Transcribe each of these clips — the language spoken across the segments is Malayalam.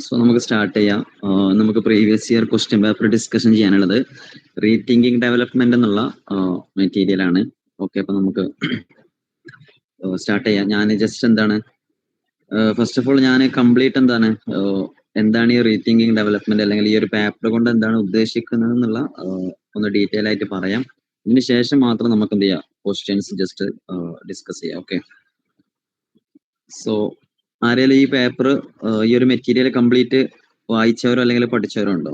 സോ നമുക്ക് സ്റ്റാർട്ട് ചെയ്യാം. നമുക്ക് previous year question paper discussion ചെയ്യാനുള്ളത് റീതിങ്കിങ് ഡെവലപ്മെന്റ് എന്നുള്ള മെറ്റീരിയൽ ആണ്. ഓക്കെ, അപ്പൊ നമുക്ക് സ്റ്റാർട്ട് ചെയ്യാം. ഞാൻ ജസ്റ്റ് എന്താണ് ഫസ്റ്റ് ഓഫ് ഓൾ ഞാൻ കംപ്ലീറ്റ് എന്താണ് ഈ റീതിങ്കിങ് ഡെവലപ്മെന്റ് അല്ലെങ്കിൽ ഈ ഒരു പേപ്പർ കൊണ്ട് എന്താണ് ഉദ്ദേശിക്കുന്നത് എന്നുള്ള ഒന്ന് ഡീറ്റെയിൽ ആയിട്ട് പറയാം. ഇതിന് ശേഷം മാത്രം നമുക്ക് എന്ത് ചെയ്യാം, ക്വസ്റ്റ്യൻസ് ജസ്റ്റ് ഡിസ്കസ് ചെയ്യാം. ഓക്കെ, സോ ആരെങ്കിലും ഈ പേപ്പർ ഈ ഒരു മെറ്റീരിയൽ കംപ്ലീറ്റ് വായിച്ചവരോ അല്ലെങ്കിൽ പഠിച്ചവരോ ഉണ്ടോ?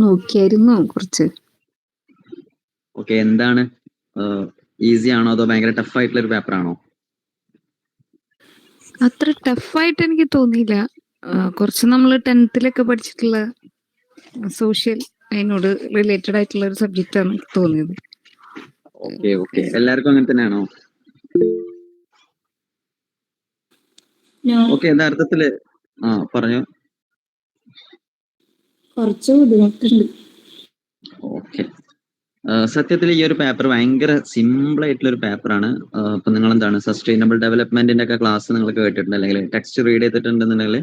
നോക്കിയായിരുന്നു കുറച്ച്. ഓക്കെ, എന്താണ് ഈസി ആണോ അതോ ഭയങ്കര ടഫ് ആയിട്ടുള്ള ഒരു പേപ്പർ ആണോ? അത്ര ടഫായിട്ട് എനിക്ക് തോന്നിയില്ല. കുറച്ച് നമ്മൾ 10th പഠിച്ചിട്ടുള്ള സോഷ്യൽ അതിനോട് റിലേറ്റഡ് ആയിട്ടുള്ള ഒരു സബ്ജക്റ്റ് ആണ് എനിക്ക് തോന്നിയത്. ഓക്കെ ഓക്കെ, എല്ലാവർക്കും അങ്ങനെ തന്നെയാണോ? ഓക്കെ, യഥാർത്ഥത്തില് പറഞ്ഞു. കുറച്ച് ബുദ്ധിമുട്ടുണ്ട്. ഓക്കെ, സത്യത്തിൽ ഈ ഒരു പേപ്പർ ഭയങ്കര സിമ്പിൾ ആയിട്ടുള്ള ഒരു പേപ്പറാണ്. ഇപ്പൊ നിങ്ങൾ എന്താണ് സസ്റ്റൈനബിൾ ഡെവലപ്മെന്റിന്റെ ഒക്കെ ക്ലാസ് നിങ്ങൾ കേട്ടിട്ടുണ്ട് അല്ലെങ്കിൽ ടെക്സ്റ്റ് റീഡ് ചെയ്തിട്ടുണ്ടെന്നുണ്ടെങ്കിൽ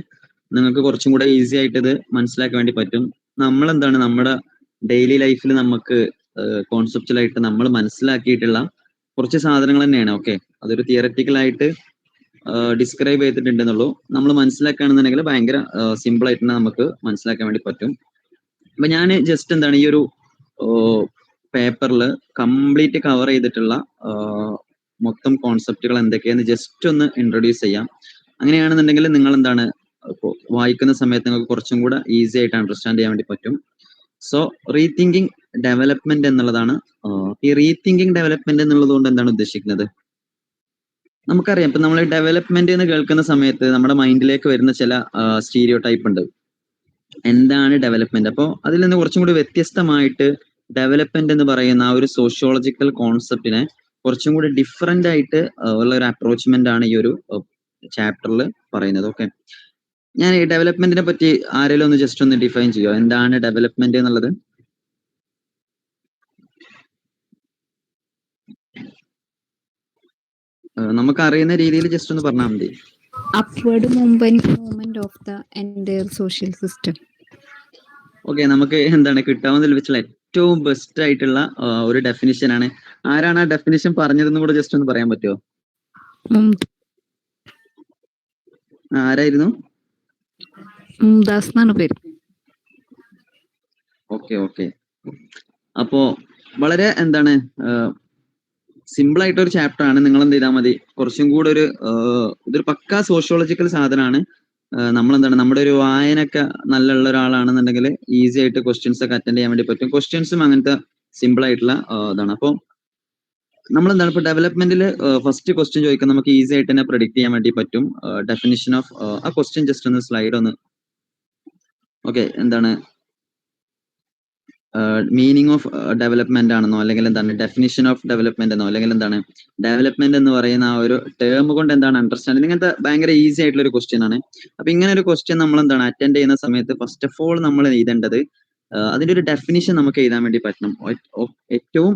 നിങ്ങൾക്ക് കുറച്ചും കൂടെ ഈസി ആയിട്ട് ഇത് മനസ്സിലാക്കാൻ വേണ്ടി പറ്റും. നമ്മൾ എന്താണ് നമ്മുടെ ഡെയിലി ലൈഫിൽ നമുക്ക് കോൺസെപ്റ്റുകളായിട്ട് നമ്മൾ മനസ്സിലാക്കിയിട്ടുള്ള കുറച്ച് സാധനങ്ങൾ തന്നെയാണ്. ഓക്കെ, അതൊരു തിയററ്റിക്കൽ ആയിട്ട് ഡിസ്ക്രൈബ് ചെയ്തിട്ടുണ്ടെന്നുള്ളൂ. നമ്മൾ മനസ്സിലാക്കുകയാണെന്നുണ്ടെങ്കിൽ ഭയങ്കര സിമ്പിൾ ആയിട്ട് നമുക്ക് മനസ്സിലാക്കാൻ വേണ്ടി പറ്റും. അപ്പൊ ഞാൻ ജസ്റ്റ് എന്താണ് ഈ ഒരു പേപ്പറിൽ കംപ്ലീറ്റ് കവർ ചെയ്തിട്ടുള്ള മൊത്തം കോൺസെപ്റ്റുകൾ എന്തൊക്കെയാന്ന് ജസ്റ്റ് ഒന്ന് ഇൻട്രൊഡ്യൂസ് ചെയ്യാം. അങ്ങനെയാണെന്നുണ്ടെങ്കിൽ നിങ്ങൾ എന്താണ് വായിക്കുന്ന സമയത്ത് നിങ്ങൾക്ക് കുറച്ചും കൂടെ ഈസി ആയിട്ട് അണ്ടർസ്റ്റാൻഡ് ചെയ്യാൻ വേണ്ടി പറ്റും. സോ റീതിങ്കിങ് ഡെവലപ്മെന്റ് എന്നുള്ളതാണ്. ഈ റീതിങ്കിങ് ഡെവലപ്മെന്റ് എന്നുള്ളത് കൊണ്ട് എന്താണ് ഉദ്ദേശിക്കുന്നത്? നമുക്കറിയാം, ഇപ്പൊ നമ്മൾ ഡെവലപ്മെന്റ് എന്ന് കേൾക്കുന്ന സമയത്ത് നമ്മുടെ മൈൻഡിലേക്ക് വരുന്ന ചില സ്റ്റീരിയോ ടൈപ്പ് ഉണ്ട്. എന്താണ് ഡെവലപ്മെന്റ്? അപ്പോൾ അതിൽ നിന്ന് കുറച്ചും കൂടി വ്യത്യസ്തമായിട്ട് ഡെവലപ്മെന്റ് എന്ന് പറയുന്ന ആ ഒരു സോഷ്യോളജിക്കൽ കോൺസെപ്റ്റിനെ കുറച്ചും കൂടി ഡിഫറെന്റ് ആയിട്ട് ഉള്ള ഒരു അപ്രോച്ച്മെന്റ് ആണ് ഈ ഒരു ചാപ്റ്ററിൽ പറയുന്നത്. ഓക്കെ, ഞാൻ ഈ ഡെവലപ്മെന്റിനെ പറ്റി ആരെങ്കിലും ഒന്ന് ജസ്റ്റ് ഒന്ന് ഡിഫൈൻ ചെയ്യുമോ? എന്താണ് ഡെവലപ്മെന്റ് എന്നുള്ളത്? നമുക്ക് അറിയുന്ന രീതിയിൽ ജസ്റ്റ് ഒന്ന് പറഞ്ഞാൽ മതി. Upward movement of the entire social system. Okay, നമുക്ക് എന്താണ് കിട്ടാവുന്നതിൽ വെച്ചുള്ള ഏറ്റവും ബെസ്റ്റ് ആയിട്ടുള്ള ഒരു ഡെഫിനിഷൻ ആണ്. ആരാണ് ആ ഡെഫിനിഷൻ പറഞ്ഞതെന്ന് കൂടെ ജസ്റ്റ് ഒന്ന് പറയാൻ പറ്റുമോ? ആരായിരുന്നു? മുംതാസ് എന്നാണ് പേര്. ഓക്കെ ഓക്കെ, അപ്പോ വളരെ എന്താണ് സിമ്പിൾ ആയിട്ടൊരു ചാപ്റ്റർ ആണ്. നിങ്ങൾ എന്ത് ചെയ്താൽ മതി, കുറച്ചും കൂടെ ഒരു ഇതൊരു പക്കാ സോഷ്യോളജിക്കൽ സാധനമാണ്. നമ്മളെന്താണ് നമ്മുടെ ഒരു വായനൊക്കെ നല്ലുള്ള ഒരാളാണെന്നുണ്ടെങ്കിൽ ഈസി ആയിട്ട് ക്വസ്റ്റ്യൻസ് ഒക്കെ അറ്റൻഡ് ചെയ്യാൻ വേണ്ടി പറ്റും. ക്വസ്റ്റ്യൻസും അങ്ങനത്തെ സിമ്പിൾ ആയിട്ടുള്ള ഇതാണ്. അപ്പോൾ നമ്മളെന്താണ് ഇപ്പൊ ഡെവലപ്മെന്റിൽ ഫസ്റ്റ് ക്വസ്റ്റ്യൻ ചോദിക്കാൻ നമുക്ക് ഈസി ആയിട്ട് തന്നെ പ്രെഡിക്റ്റ് ചെയ്യാൻ വേണ്ടി പറ്റും. ഡെഫിനിഷൻ ഓഫ് ആ ക്വസ്റ്റ്യൻ ജസ്റ്റ് ഒന്ന് സ്ലൈഡ് ഒന്ന്. ഓക്കെ, എന്താണ് മീനിങ് ഓഫ് ഡെവലപ്മെന്റ് ആണെന്നോ അല്ലെങ്കിൽ എന്താണ് ഡെഫിനിഷൻ ഓഫ് ഡെവലപ്മെന്റ് എന്നോ അല്ലെങ്കിൽ എന്താണ് ഡെവലപ്മെന്റ് എന്ന് പറയുന്ന ആ ഒരു ടേം കൊണ്ട് എന്താണ് അണ്ടർസ്റ്റാൻഡിങ്, ഇങ്ങനത്തെ ഭയങ്കര ഈസി ആയിട്ടുള്ള ഒരു ക്വസ്റ്റ്യൻ ആണ്. അപ്പൊ ഇങ്ങനെ ഒരു ക്വസ്റ്റ്യൻ നമ്മൾ എന്താണ് അറ്റൻഡ് ചെയ്യുന്ന സമയത്ത് ഫസ്റ്റ് ഓഫ് ഓൾ നമ്മൾ എഴുതേണ്ടത് അതിന്റെ ഒരു ഡെഫിനിഷൻ നമുക്ക് എഴുതാൻ വേണ്ടി പറ്റണം. ഏറ്റവും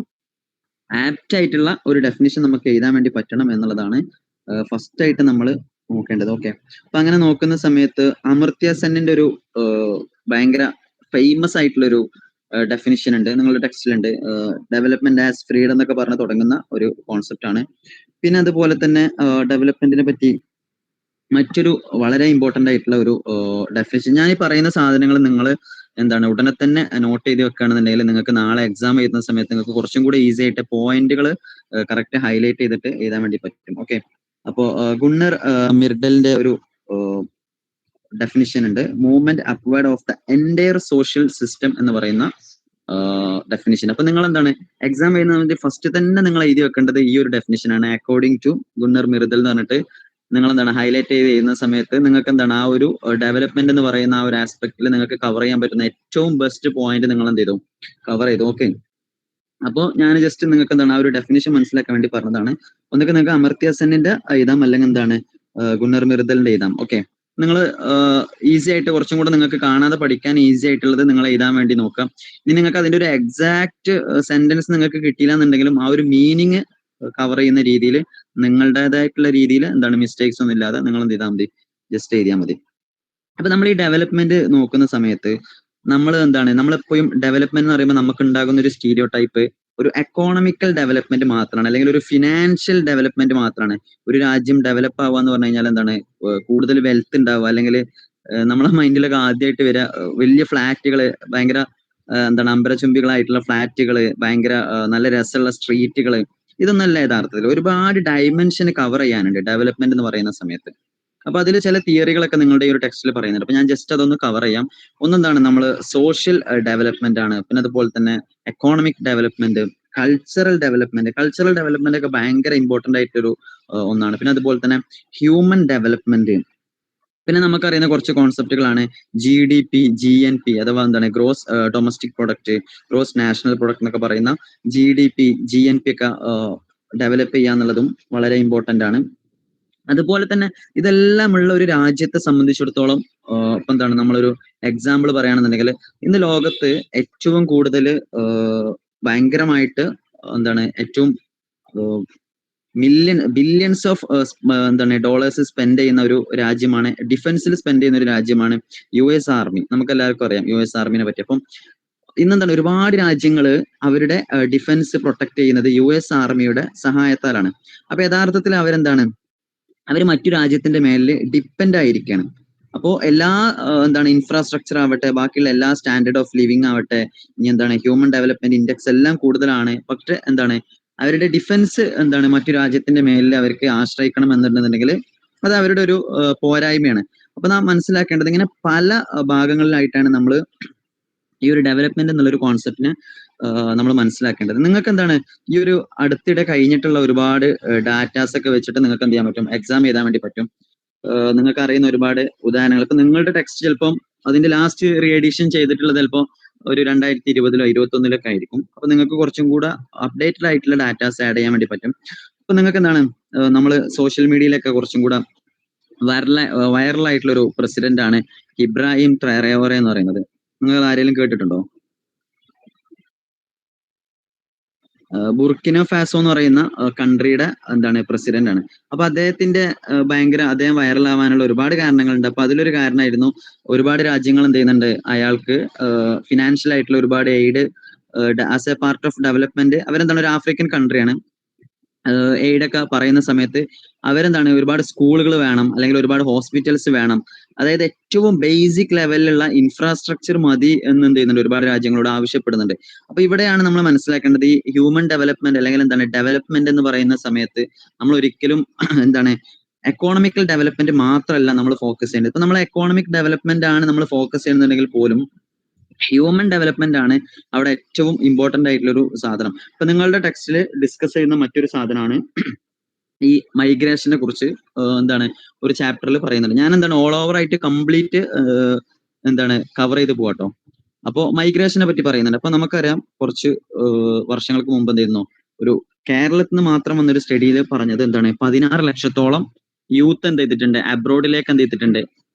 ആപ്റ്റ് ആയിട്ടുള്ള ഒരു ഡെഫിനിഷൻ നമുക്ക് എഴുതാൻ വേണ്ടി പറ്റണം എന്നുള്ളതാണ് ഫസ്റ്റ് ആയിട്ട് നമ്മൾ നോക്കേണ്ടത്. ഓക്കെ, അപ്പൊ അങ്ങനെ നോക്കുന്ന സമയത്ത് അമർത്യ സെന്നിന്റെ ഒരു ഭയങ്കര ഫേമസ് ആയിട്ടുള്ള ഒരു ഡെഫിനിഷൻ ഉണ്ട്, നിങ്ങളുടെ ടെക്സ്റ്റിലുണ്ട്. ഡെവലപ്മെന്റ് ആസ് ഫ്രീഡം എന്നൊക്കെ പറഞ്ഞ് തുടങ്ങുന്ന ഒരു കോൺസെപ്റ്റ് ആണ്. പിന്നെ അതുപോലെ തന്നെ ഡെവലപ്മെന്റിനെ പറ്റി മറ്റൊരു വളരെ ഇമ്പോർട്ടന്റ് ആയിട്ടുള്ള ഒരു ഡെഫിനിഷൻ. ഞാൻ ഈ പറയുന്ന സാധനങ്ങൾ നിങ്ങൾ എന്താണ് ഉടനെ തന്നെ നോട്ട് ചെയ്ത് വെക്കുകയാണെന്നുണ്ടെങ്കിൽ നിങ്ങൾക്ക് നാളെ എക്സാം എഴുതുന്ന സമയത്ത് നിങ്ങൾക്ക് കുറച്ചും കൂടി ഈസി ആയിട്ട് പോയിന്റുകൾ കറക്റ്റ് ഹൈലൈറ്റ് ചെയ്തിട്ട് എഴുതാൻ വേണ്ടി പറ്റും. ഓക്കെ, അപ്പോ ഗുണ്ണർ മിർഡലിന്റെ ഒരു ഡെഫിനിഷൻ ഉണ്ട്, movement upward of the entire social system എന്ന് പറയുന്ന ഡെഫിനിഷൻ. അപ്പൊ നിങ്ങൾ എന്താണ് എക്സാം എഴുതുന്നതിന്റെ ഫസ്റ്റ് തന്നെ നിങ്ങൾ എഴുതി വെക്കേണ്ടത് ഈ ഒരു ഡെഫിനിഷൻ ആണ്. അക്കോർഡിംഗ് ടു ഗുണ്ണർ മിർഡൽ എന്ന് പറഞ്ഞിട്ട് നിങ്ങൾ എന്താണ് ഹൈലൈറ്റ് ചെയ്ത് ചെയ്യുന്ന സമയത്ത് നിങ്ങൾക്ക് എന്താണ് ആ ഒരു ഡെവലപ്മെന്റ് എന്ന് പറയുന്ന ആ ഒരു ആസ്പെക്റ്റിൽ നിങ്ങൾക്ക് കവർ ചെയ്യാൻ പറ്റുന്ന ഏറ്റവും ബെസ്റ്റ് പോയിന്റ് നിങ്ങൾ എന്ത് ചെയ്തു, കവർ ചെയ്തു. ഓക്കെ, അപ്പോൾ ഞാൻ ജസ്റ്റ് നിങ്ങൾക്ക് എന്താണ് ആ ഒരു ഡെഫിനിഷൻ മനസ്സിലാക്കാൻ വേണ്ടി പറഞ്ഞതാണ്. ഒന്നൊക്കെ നിങ്ങൾക്ക് അമർത്യ സെന്നിന്റെ എഴുതാം അല്ലെങ്കിൽ എന്താണ് ഗുണ്ണർ മിർദലിന്റെ എഴുതാം. ഓക്കെ, നിങ്ങൾ ഈസി ആയിട്ട് കുറച്ചും കൂടെ നിങ്ങൾക്ക് കാണാതെ പഠിക്കാൻ ഈസി ആയിട്ടുള്ളത് നിങ്ങൾ എഴുതാൻ വേണ്ടി നോക്കാം. ഇനി നിങ്ങൾക്ക് അതിന്റെ ഒരു എക്സാക്ട് സെന്റൻസ് നിങ്ങൾക്ക് കിട്ടിയില്ല എന്നുണ്ടെങ്കിലും ആ ഒരു മീനിങ് കവർ ചെയ്യുന്ന രീതിയിൽ നിങ്ങളുടേതായിട്ടുള്ള രീതിയിൽ എന്താണ് മിസ്റ്റേക്സ് ഒന്നും ഇല്ലാതെ നിങ്ങൾ എന്ത് ചെയ്താൽ മതി, ജസ്റ്റ് എഴുതിയാൽ മതി. അപ്പൊ നമ്മൾ ഈ ഡെവലപ്മെന്റ് നോക്കുന്ന സമയത്ത് നമ്മൾ എന്താണ്, നമ്മളെപ്പോഴും ഡെവലപ്മെന്റ് എന്ന് പറയുമ്പോൾ നമുക്ക് ഉണ്ടാകുന്ന ഒരു സ്റ്റീരിയോ ടൈപ്പ് ഒരു എക്കോണമിക്കൽ ഡെവലപ്മെന്റ് മാത്രമാണ്, അല്ലെങ്കിൽ ഒരു ഫിനാൻഷ്യൽ ഡെവലപ്മെന്റ് മാത്രമാണ്. ഒരു രാജ്യം ഡെവലപ്പ് ആവുക എന്ന് പറഞ്ഞു കഴിഞ്ഞാൽ എന്താണ്, കൂടുതൽ വെൽത്ത് ഉണ്ടാവുക, അല്ലെങ്കിൽ നമ്മളെ മൈൻഡിലൊക്കെ ആദ്യമായിട്ട് വരിക വലിയ ഫ്ലാറ്റുകൾ, ഭയങ്കര എന്താണ് അമ്പരചുംബികളായിട്ടുള്ള ഫ്ലാറ്റുകൾ, ഭയങ്കര നല്ല രസമുള്ള സ്ട്രീറ്റുകൾ, ഇതൊന്നല്ല യഥാർത്ഥത്തിൽ. ഒരുപാട് ഡയമെൻഷൻ കവർ ചെയ്യാനുണ്ട് ഡെവലപ്മെന്റ് എന്ന് പറയുന്ന സമയത്ത്. അപ്പൊ അതിൽ ചില തിയറികളൊക്കെ നിങ്ങളുടെ ഈ ഒരു ടെക്സ്റ്റിൽ പറയുന്നുണ്ട്. അപ്പൊ ഞാൻ ജസ്റ്റ് അതൊന്ന് കവർ ചെയ്യാം. ഒന്നെന്താണ്, നമ്മൾ സോഷ്യൽ ഡെവലപ്മെന്റ് ആണ്, പിന്നെ അതുപോലെ തന്നെ എക്കോണമിക് ഡെവലപ്മെന്റ്, കൾച്ചറൽ ഡെവലപ്മെന്റ് ഒക്കെ ഭയങ്കര ഇമ്പോർട്ടന്റ് ആയിട്ടൊരു ഒന്നാണ്. പിന്നെ അതുപോലെ തന്നെ ഹ്യൂമൻ ഡെവലപ്മെന്റ്. പിന്നെ നമുക്കറിയുന്ന കുറച്ച് കോൺസെപ്റ്റുകളാണ് GDP, GNP അഥവാ എന്താണ് gross domestic product, gross national product എന്നൊക്കെ പറയുന്ന GDP, GNP ഒക്കെ ഡെവലപ്പ് ചെയ്യുക എന്നുള്ളതും വളരെ ഇമ്പോർട്ടന്റ് ആണ്. അതുപോലെ തന്നെ ഇതെല്ലാം ഉള്ള ഒരു രാജ്യത്തെ സംബന്ധിച്ചിടത്തോളം ഇപ്പൊ എന്താണ്, നമ്മളൊരു എക്സാമ്പിൾ പറയുകയാണെന്നുണ്ടെങ്കിൽ ഇന്ന് ലോകത്ത് ഏറ്റവും കൂടുതൽ ഭയങ്കരമായിട്ട് എന്താണ് ഏറ്റവും ബില്യൺസ് ഓഫ് എന്താണ് ഡോളേഴ്സ് സ്പെൻഡ് ചെയ്യുന്ന ഒരു രാജ്യമാണ്, ഡിഫൻസിൽ സ്പെൻഡ് ചെയ്യുന്ന ഒരു രാജ്യമാണ് US ആർമി. നമുക്ക് എല്ലാവർക്കും അറിയാം US ആർമിനെ പറ്റി. അപ്പം ഇന്നെന്താണ് ഒരുപാട് രാജ്യങ്ങൾ അവരുടെ ഡിഫൻസ് പ്രൊട്ടക്ട് ചെയ്യുന്നത് US ആർമിയുടെ സഹായത്താലാണ്. അപ്പൊ യഥാർത്ഥത്തിൽ അവരെന്താണ്, അവർ മറ്റു രാജ്യത്തിന്റെ മേലിൽ ഡിപ്പെൻഡ് ആയിരിക്കുകയാണ്. അപ്പോൾ എല്ലാ എന്താണ് ഇൻഫ്രാസ്ട്രക്ചർ ആവട്ടെ, ബാക്കിയുള്ള എല്ലാ സ്റ്റാൻഡേർഡ് ഓഫ് ലിവിങ് ആവട്ടെ, ഇനി എന്താണ് ഹ്യൂമൻ ഡെവലപ്മെന്റ് ഇൻഡെക്സ് എല്ലാം കൂടുതലാണ്. പക്ഷെ എന്താണ് അവരുടെ ഡിഫൻസ് എന്താണ് മറ്റു രാജ്യത്തിന്റെ മേലിൽ അവർക്ക് ആശ്രയിക്കണം എന്നുണ്ടെന്നുണ്ടെങ്കിൽ അത് അവരുടെ ഒരു പോരായ്മയാണ്. അപ്പൊ നാം മനസ്സിലാക്കേണ്ടത് ഇങ്ങനെ പല ഭാഗങ്ങളിലായിട്ടാണ് നമ്മൾ ഈ ഒരു ഡെവലപ്മെന്റ് എന്നുള്ളൊരു കോൺസെപ്റ്റിനെ നമ്മൾ മനസ്സിലാക്കേണ്ടത്. നിങ്ങൾക്ക് എന്താണ് ഈ ഒരു അടുത്തിടെ കഴിഞ്ഞിട്ടുള്ള ഒരുപാട് ഡാറ്റാസ് ഒക്കെ വെച്ചിട്ട് നിങ്ങൾക്ക് എന്ത് ചെയ്യാൻ പറ്റും, എക്സാം എഴുതാൻ വേണ്ടി പറ്റും. നിങ്ങൾക്ക് അറിയുന്ന ഒരുപാട് ഉദാഹരണങ്ങൾ. ഇപ്പൊ നിങ്ങളുടെ ടെക്സ്റ്റ് ചിലപ്പം അതിന്റെ ലാസ്റ്റ് റീഎഡിഷൻ ചെയ്തിട്ടുള്ളത് ചിലപ്പോൾ ഒരു 2020-ലോ 2021-ലൊക്കെ ആയിരിക്കും. അപ്പൊ നിങ്ങൾക്ക് കുറച്ചും കൂടെ അപ്ഡേറ്റഡ് ആയിട്ടുള്ള ഡാറ്റാസ് ആഡ് ചെയ്യാൻ വേണ്ടി പറ്റും. അപ്പൊ നിങ്ങൾക്ക് എന്താണ്, നമ്മൾ സോഷ്യൽ മീഡിയയിലൊക്കെ കുറച്ചും കൂടെ വൈറലായിട്ടുള്ള ഒരു പ്രസിഡന്റ് ആണ് ഇബ്രാഹിം ട്രയോറെ എന്ന് പറയുന്നത്. നിങ്ങൾ ആരെങ്കിലും കേട്ടിട്ടുണ്ടോ? ബുർക്കിന ഫാസോ എന്ന് പറയുന്ന കൺട്രിയുടെ എന്താണ് പ്രസിഡന്റ് ആണ്. അപ്പൊ അദ്ദേഹത്തിന്റെ അദ്ദേഹം വൈറലാവാനുള്ള ഒരുപാട് കാരണങ്ങളുണ്ട്. അപ്പൊ അതിലൊരു കാരണമായിരുന്നു ഒരുപാട് രാജ്യങ്ങൾ എന്ത് ചെയ്യുന്നുണ്ട്, അയാൾക്ക് ഫിനാൻഷ്യൽ ആയിട്ടുള്ള ഒരുപാട് aid as a part of development. അവരെന്താണ് ഒരു ആഫ്രിക്കൻ കൺട്രിയാണ്. എയ്ഡ് ഒക്കെ പറയുന്ന സമയത്ത് അവരെന്താണ് ഒരുപാട് സ്കൂളുകൾ വേണം, അല്ലെങ്കിൽ ഒരുപാട് ഹോസ്പിറ്റൽസ് വേണം, അതായത് ഏറ്റവും ബേസിക് ലെവലിലുള്ള ഇൻഫ്രാസ്ട്രക്ചർ മതി എന്ന് എന്ത് ചെയ്യുന്നുണ്ട്, ഒരുപാട് രാജ്യങ്ങളോട് ആവശ്യപ്പെടുന്നുണ്ട്. അപ്പൊ ഇവിടെയാണ് നമ്മൾ മനസ്സിലാക്കേണ്ടത് ഈ ഹ്യൂമൻ ഡെവലപ്മെന്റ് അല്ലെങ്കിൽ എന്താണ് ഡെവലപ്മെന്റ് എന്ന് പറയുന്ന സമയത്ത് നമ്മൾ ഒരിക്കലും എന്താണ് എക്കോണമിക്കൽ ഡെവലപ്മെന്റ് മാത്രമല്ല നമ്മൾ ഫോക്കസ് ചെയ്യേണ്ടത്. ഇപ്പൊ നമ്മൾ എക്കോണമിക് ഡെവലപ്മെന്റ് ആണ് നമ്മൾ ഫോക്കസ് ചെയ്യുന്നുണ്ടെങ്കിൽ പോലും ഹ്യൂമൻ ഡെവലപ്മെന്റ് ആണ് അവിടെ ഏറ്റവും ഇമ്പോർട്ടന്റ് ആയിട്ടുള്ള ഒരു സാധനം. ഇപ്പൊ നിങ്ങളുടെ ടെക്സ്റ്റിൽ ഡിസ്കസ് ചെയ്യുന്ന മറ്റൊരു സാധനമാണ് ഈ മൈഗ്രേഷനെ കുറിച്ച് എന്താണ് ഒരു ചാപ്റ്ററിൽ പറയുന്നുണ്ട്. ഞാൻ എന്താണ് ഓൾ ഓവർ ആയിട്ട് കംപ്ലീറ്റ് എന്താണ് കവർ ചെയ്ത് പോവാട്ടോ. അപ്പോ മൈഗ്രേഷനെ പറ്റി പറയുന്നുണ്ട്. അപ്പൊ നമുക്കറിയാം കുറച്ച് വർഷങ്ങൾക്ക് മുമ്പ് എന്തായിരുന്നു, ഒരു കേരളത്തിൽ നിന്ന് മാത്രം വന്നൊരു സ്റ്റഡിയിൽ പറഞ്ഞത് എന്താണ്, 16 ലക്ഷത്തോളം യൂത്ത് എന്ത് ചെയ്തിട്ടുണ്ട്, അബ്രോഡിലേക്ക് എന്ത് ചെയ്തിട്ടുണ്ട്,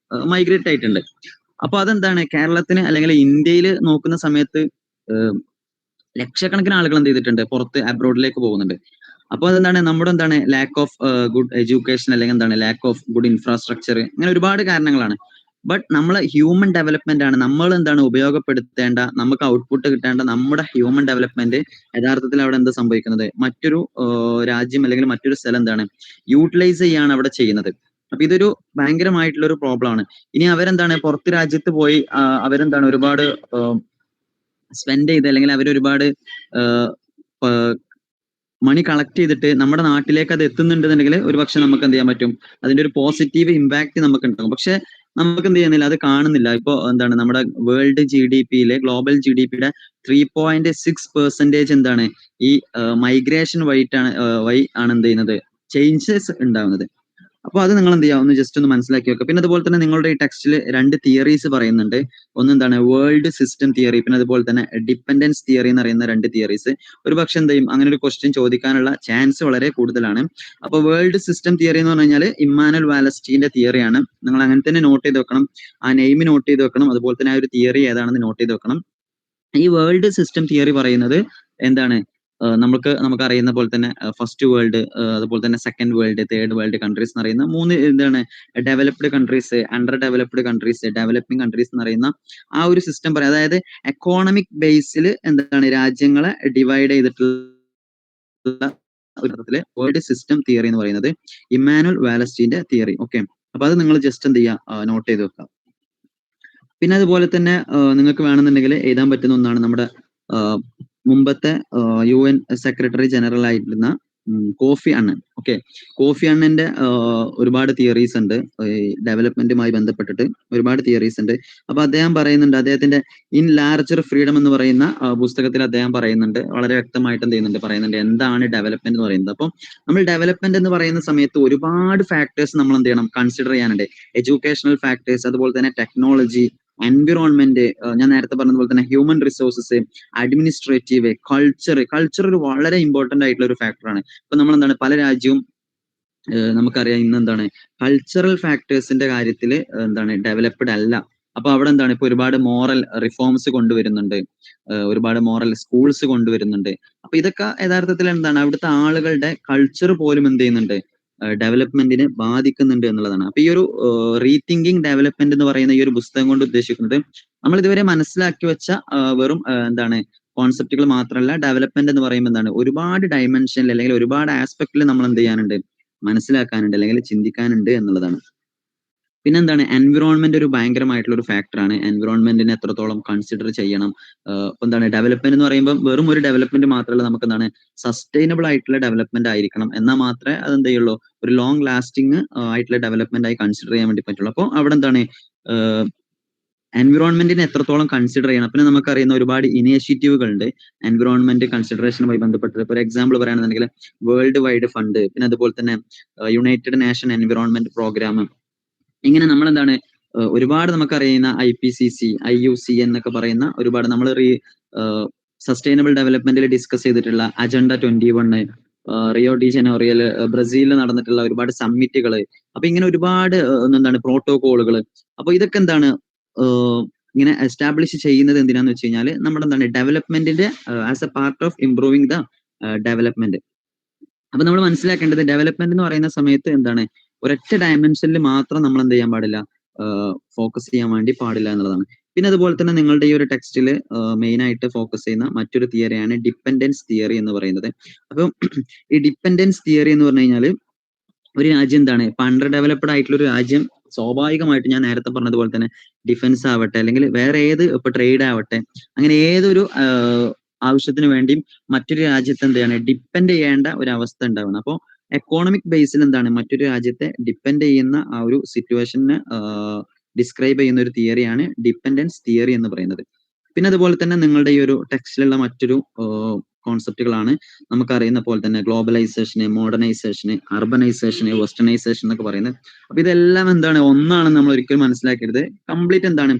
മൈഗ്രേറ്റ് ആയിട്ടുണ്ട്. അപ്പൊ അതെന്താണ് കേരളത്തിന് അല്ലെങ്കിൽ ഇന്ത്യയിൽ നോക്കുന്ന സമയത്ത് ലക്ഷക്കണക്കിന് ആളുകൾ എന്ത് ചെയ്തിട്ടുണ്ട്, പുറത്ത് അബ്രോഡിലേക്ക് പോകുന്നുണ്ട്. അപ്പൊ അതെന്താണ്, നമ്മുടെ എന്താണ് ലാക്ക് ഓഫ് ഗുഡ് എഡ്യൂക്കേഷൻ, അല്ലെങ്കിൽ എന്താണ് ലാക്ക് ഓഫ് ഗുഡ് ഇൻഫ്രാസ്ട്രക്ചർ, ഇങ്ങനെ ഒരുപാട് കാരണങ്ങളാണ്. ബട്ട് നമ്മളെ ഹ്യൂമൻ ഡെവലപ്മെന്റ് ആണ് നമ്മൾ എന്താണ് ഉപയോഗപ്പെടുത്തേണ്ട, നമുക്ക് ഔട്ട്പുട്ട് കിട്ടേണ്ട നമ്മുടെ ഹ്യൂമൻ ഡെവലപ്മെന്റ് യഥാർത്ഥത്തിൽ അവിടെ എന്താ സംഭവിക്കുന്നത്, മറ്റൊരു രാജ്യം അല്ലെങ്കിൽ മറ്റൊരു സ്ഥലം എന്താണ് യൂട്ടിലൈസ് ചെയ്യാണ് അവിടെ ചെയ്യുന്നത്. അപ്പൊ ഇതൊരു ഭയങ്കരമായിട്ടുള്ള ഒരു പ്രോബ്ലം ആണ്. ഇനി അവരെന്താണ് പുറത്ത് രാജ്യത്ത് പോയി അവരെന്താണ് ഒരുപാട് സ്പെൻഡ് ചെയ്ത്, അല്ലെങ്കിൽ അവരൊരുപാട് മണി കളക്ട് ചെയ്തിട്ട് നമ്മുടെ നാട്ടിലേക്ക് അത് എത്തുന്നുണ്ടെന്നുണ്ടെങ്കിൽ ഒരുപക്ഷെ നമുക്ക് എന്ത് ചെയ്യാൻ പറ്റും, അതിന്റെ ഒരു പോസിറ്റീവ് ഇമ്പാക്ട് നമുക്ക് ഉണ്ടാകും. പക്ഷെ നമുക്ക് എന്ത് ചെയ്യുന്നില്ല, അത് കാണുന്നില്ല. ഇപ്പൊ എന്താണ് നമ്മുടെ വേൾഡ് GDP-യിലെ ഗ്ലോബൽ GDP-യുടെ 3.6% എന്താണ് ഈ മൈഗ്രേഷൻ വഴി ആണ് എന്ത് ചെയ്യുന്നത്, ചേഞ്ചസ് ഉണ്ടാവുന്നത്. അപ്പൊ അത് നിങ്ങൾ എന്ത് ചെയ്യുക, ഒന്ന് ജസ്റ്റ് ഒന്ന് മനസ്സിലാക്കി വെക്കുക. പിന്നെ അതുപോലെ തന്നെ നിങ്ങളുടെ ഈ ടെക്സ്റ്റിൽ 2 തിയറീസ് പറയുന്നുണ്ട്. ഒന്ന് എന്താണ് വേൾഡ് സിസ്റ്റം തിയറി, പിന്നെ അതുപോലെ തന്നെ ഡിപ്പെൻഡൻസ് തിയറി എന്ന് പറയുന്ന 2 തിയറീസ്. ഒരു പക്ഷെ എന്ത് ചെയ്യും, അങ്ങനെ ഒരു ക്വസ്റ്റ്യൻ ചോദിക്കാനുള്ള ചാൻസ് വളരെ കൂടുതലാണ്. അപ്പൊ വേൾഡ് സിസ്റ്റം തിയറി എന്ന് പറഞ്ഞു കഴിഞ്ഞാൽ ഇമ്മാനുവൽ വാലസ്റ്റീന്റെ തിയറിയാണ്. നിങ്ങൾ അങ്ങനെ തന്നെ നോട്ട് ചെയ്ത് വെക്കണം, ആ നെയിം നോട്ട് ചെയ്ത് വെക്കണം, അതുപോലെ തന്നെ ആ ഒരു തിയറി ഏതാണെന്ന് നോട്ട് ചെയ്ത് വെക്കണം. ഈ വേൾഡ് സിസ്റ്റം തിയറി പറയുന്നത് എന്താണ്, നമുക്കറിയുന്ന പോലെ തന്നെ ഫസ്റ്റ് വേൾഡ്, അതുപോലെ തന്നെ second world, third world countries എന്ന് പറയുന്ന 3 എന്താണ് developed countries, under developed countries, developing countries എന്ന് പറയുന്ന ആ ഒരു സിസ്റ്റം പറയാം. അതായത് എക്കോണമിക് ബേസിൽ എന്താണ് രാജ്യങ്ങളെ ഡിവൈഡ് ചെയ്തിട്ടുള്ള ഒരു അർത്ഥത്തില് വേൾഡ് സിസ്റ്റം തിയറി എന്ന് പറയുന്നത് ഇമ്മാനുവൽ വാലസ്റ്റീന്റെ തിയറി. ഓക്കെ, അപ്പൊ അത് നിങ്ങൾ ജസ്റ്റ് എന്ത് ചെയ്യുക, നോട്ട് ചെയ്ത് വെക്കാം. പിന്നെ അതുപോലെ തന്നെ നിങ്ങൾക്ക് വേണമെന്നുണ്ടെങ്കിൽ എഴുതാൻ പറ്റുന്ന ഒന്നാണ് നമ്മുടെ മുമ്പത്തെ UN സെക്രട്ടറി ജനറൽ ആയിരുന്ന കോഫി അണ്ണൻ. ഓക്കെ, കോഫി അണ്ണന്റെ ഒരുപാട് തിയറീസ് ഉണ്ട് ഡെവലപ്മെന്റുമായി ബന്ധപ്പെട്ടിട്ട്, ഒരുപാട് തിയറീസ് ഉണ്ട്. അപ്പൊ അദ്ദേഹം പറയുന്നുണ്ട്, അദ്ദേഹത്തിന്റെ ഇൻ ലാർജർ ഫ്രീഡം എന്ന് പറയുന്ന പുസ്തകത്തിൽ അദ്ദേഹം പറയുന്നുണ്ട്, വളരെ വ്യക്തമായിട്ട് എന്ത് ചെയ്യുന്നുണ്ട്, പറയുന്നുണ്ട് എന്താണ് ഡെവലപ്മെന്റ് എന്ന് പറയുന്നത്. അപ്പം നമ്മൾ ഡെവലപ്മെന്റ് എന്ന് പറയുന്ന സമയത്ത് ഒരുപാട് ഫാക്ടേഴ്സ് നമ്മൾ എന്ത് ചെയ്യണം, കൺസിഡർ ചെയ്യാനുണ്ട്. എഡ്യൂക്കേഷണൽ ഫാക്ടേഴ്സ്, അതുപോലെ തന്നെ ടെക്നോളജി, എൻവിറോൺമെന്റ്, ഞാൻ നേരത്തെ പറഞ്ഞതുപോലെ തന്നെ ഹ്യൂമൻ റിസോഴ്സസ്, അഡ്മിനിസ്ട്രേറ്റീവ്, കൾച്ചർ ഒരു വളരെ ഇമ്പോർട്ടന്റ് ആയിട്ടുള്ള ഒരു ഫാക്ടറാണ്. ഇപ്പൊ നമ്മൾ എന്താണ് പല രാജ്യവും നമുക്കറിയാം ഇന്ന് എന്താണ് കൾച്ചറൽ ഫാക്ടേഴ്സിന്റെ കാര്യത്തിൽ എന്താണ് ഡെവലപ്ഡ് അല്ല. അപ്പൊ അവിടെ എന്താണ് ഇപ്പൊ ഒരുപാട് മോറൽ റിഫോംസ് കൊണ്ടുവരുന്നുണ്ട്, ഒരുപാട് മോറൽ സ്കൂൾസ് കൊണ്ടുവരുന്നുണ്ട്. അപ്പൊ ഇതൊക്കെ യഥാർത്ഥത്തിൽ എന്താണ് അവിടുത്തെ ആളുകളുടെ കൾച്ചർ പോലും എന്ത് ചെയ്യുന്നുണ്ട്, ഡെവലപ്മെന്റിനെ ബാധിക്കുന്നുണ്ട് എന്നുള്ളതാണ്. അപ്പൊ ഈ ഒരു റീതിങ്കിങ് ഡെവലപ്മെന്റ് എന്ന് പറയുന്ന ഈ ഒരു പുസ്തകം കൊണ്ട് ഉദ്ദേശിക്കുന്നത് നമ്മൾ ഇതുവരെ മനസ്സിലാക്കി വെച്ച വെറും എന്താണ് കോൺസെപ്റ്റുകൾ മാത്രമല്ല, ഡെവലപ്മെന്റ് എന്ന് പറയുമ്പോൾ എന്താണ് ഒരുപാട് ഡയമെൻഷനിൽ അല്ലെങ്കിൽ ഒരുപാട് ആസ്പെക്റ്റിൽ നമ്മൾ എന്ത് ചെയ്യാനുണ്ട്, മനസ്സിലാക്കാനുണ്ട് അല്ലെങ്കിൽ ചിന്തിക്കാനുണ്ട് എന്നുള്ളതാണ്. പിന്നെന്താണ് എൻവിറോൺമെന്റ് ഒരു ഭയങ്കരമായിട്ടുള്ള ഒരു ഫാക്ടറാണ്. എൻവിറോൺമെന്റിനെ എത്രത്തോളം കൺസിഡർ ചെയ്യണം. എന്താണ് ഡെവലപ്മെന്റ് എന്ന് പറയുമ്പോൾ വെറും ഒരു ഡെവലപ്മെന്റ് മാത്രമല്ല, നമുക്ക് എന്താണ് സസ്റ്റൈനബിൾ ആയിട്ടുള്ള ഡെവലപ്മെന്റ് ആയിരിക്കണം. എന്നാൽ മാത്രമേ അതെന്ത് ചെയ്യുള്ളൂ, ഒരു ലോങ് ലാസ്റ്റിംഗ് ആയിട്ടുള്ള ഡെവലപ്മെന്റ് ആയി കൺസിഡർ ചെയ്യാൻ വേണ്ടി പറ്റുള്ളൂ. അപ്പോൾ അവിടെ എന്താണ് എൻവിറോൺമെന്റിനെ എത്രത്തോളം കൺസിഡർ ചെയ്യണം. പിന്നെ നമുക്കറിയുന്ന ഒരുപാട് ഇനിഷ്യേറ്റീവുകൾ ഉണ്ട് എൻവിറോൺമെന്റ് കൺസിഡറേഷനുമായി ബന്ധപ്പെട്ട്. ഫോർ എക്സാമ്പിൾ പറയുകയാണെന്നുണ്ടെങ്കിൽ വേൾഡ് വൈഡ് ഫണ്ട്, പിന്നെ അതുപോലെ തന്നെ യുണൈറ്റഡ് നേഷൻ എൻവിറോൺമെന്റ് പ്രോഗ്രാം. ഇങ്ങനെ നമ്മൾ എന്താണ് ഒരുപാട് നമുക്കറിയുന്ന IPCC, IUC എന്നൊക്കെ പറയുന്ന ഒരുപാട് നമ്മൾ സസ്റ്റൈനബിൾ ഡെവലപ്മെന്റിൽ ഡിസ്കസ് ചെയ്തിട്ടുള്ള അജണ്ട 21, റിയോ ഡി ജനോറിയയിൽ ബ്രസീലിൽ നടന്നിട്ടുള്ള ഒരുപാട് സമ്മിറ്റുകൾ. അപ്പൊ ഇങ്ങനെ ഒരുപാട് എന്താണ് പ്രോട്ടോകോളുകൾ. അപ്പൊ ഇതൊക്കെ എന്താണ് ഇങ്ങനെ എസ്റ്റാബ്ലിഷ് ചെയ്യുന്നത് എന്തിനാന്ന് വെച്ച് കഴിഞ്ഞാൽ നമ്മുടെ എന്താണ് ഡെവലപ്മെന്റിന്റെ as a part of improving the development. അപ്പൊ നമ്മൾ മനസ്സിലാക്കേണ്ടത് ഡെവലപ്മെന്റ് എന്ന് പറയുന്ന സമയത്ത് എന്താണ് ഒരൊറ്റ ഡയമെൻഷനിൽ മാത്രം നമ്മൾ എന്ത് ചെയ്യാൻ പാടില്ല, ഫോക്കസ് ചെയ്യാൻ വേണ്ടി പാടില്ല എന്നുള്ളതാണ്. പിന്നെ അതുപോലെ തന്നെ നിങ്ങളുടെ ഈ ഒരു ടെക്സ്റ്റിൽ മെയിൻ ആയിട്ട് ഫോക്കസ് ചെയ്യുന്ന മറ്റൊരു തിയറിയാണ് ഡിപ്പെൻഡൻസ് തിയറി എന്ന് പറയുന്നത്. അപ്പം ഈ ഡിപ്പെൻഡൻസ് തിയറി എന്ന് പറഞ്ഞു കഴിഞ്ഞാൽ ഒരു രാജ്യം എന്താണ് ഇപ്പൊ അണ്ടർ ഡെവലപ്ഡ് ആയിട്ടുള്ള ഒരു രാജ്യം സ്വാഭാവികമായിട്ട് ഞാൻ നേരത്തെ പറഞ്ഞതുപോലെ തന്നെ ഡിഫൻസ് ആവട്ടെ അല്ലെങ്കിൽ വേറെ ഏത് ഇപ്പൊ ട്രേഡ് ആവട്ടെ, അങ്ങനെ ഏതൊരു ആവശ്യത്തിന് വേണ്ടിയും മറ്റൊരു രാജ്യത്തെ എന്താണ് ഡിപ്പെൻഡ് ചെയ്യേണ്ട ഒരു അവസ്ഥ ഉണ്ടാവണം. അപ്പോൾ എക്കോണമിക് ബേസിൽ എന്താണ് മറ്റൊരു രാജ്യത്തെ ഡിപ്പെൻഡ് ചെയ്യുന്ന ആ ഒരു സിറ്റുവേഷനെ ഡിസ്ക്രൈബ് ചെയ്യുന്ന ഒരു തിയറിയാണ് ഡിപ്പെൻഡൻസ് തിയറി എന്ന് പറയുന്നത്. പിന്നെ അതുപോലെ തന്നെ നിങ്ങളുടെ ഈ ഒരു ടെക്സ്റ്റിലുള്ള മറ്റൊരു കോൺസെപ്റ്റുകളാണ് നമുക്കറിയുന്ന പോലെ തന്നെ ഗ്ലോബലൈസേഷന്, മോഡേണൈസേഷന്, അർബനൈസേഷന്, വെസ്റ്റേണൈസേഷൻ എന്നൊക്കെ പറയുന്നത്. അപ്പൊ ഇതെല്ലാം എന്താണ് ഒന്നാണെന്ന് നമ്മൾ ഒരിക്കലും മനസ്സിലാക്കരുത്. കംപ്ലീറ്റ് എന്താണ്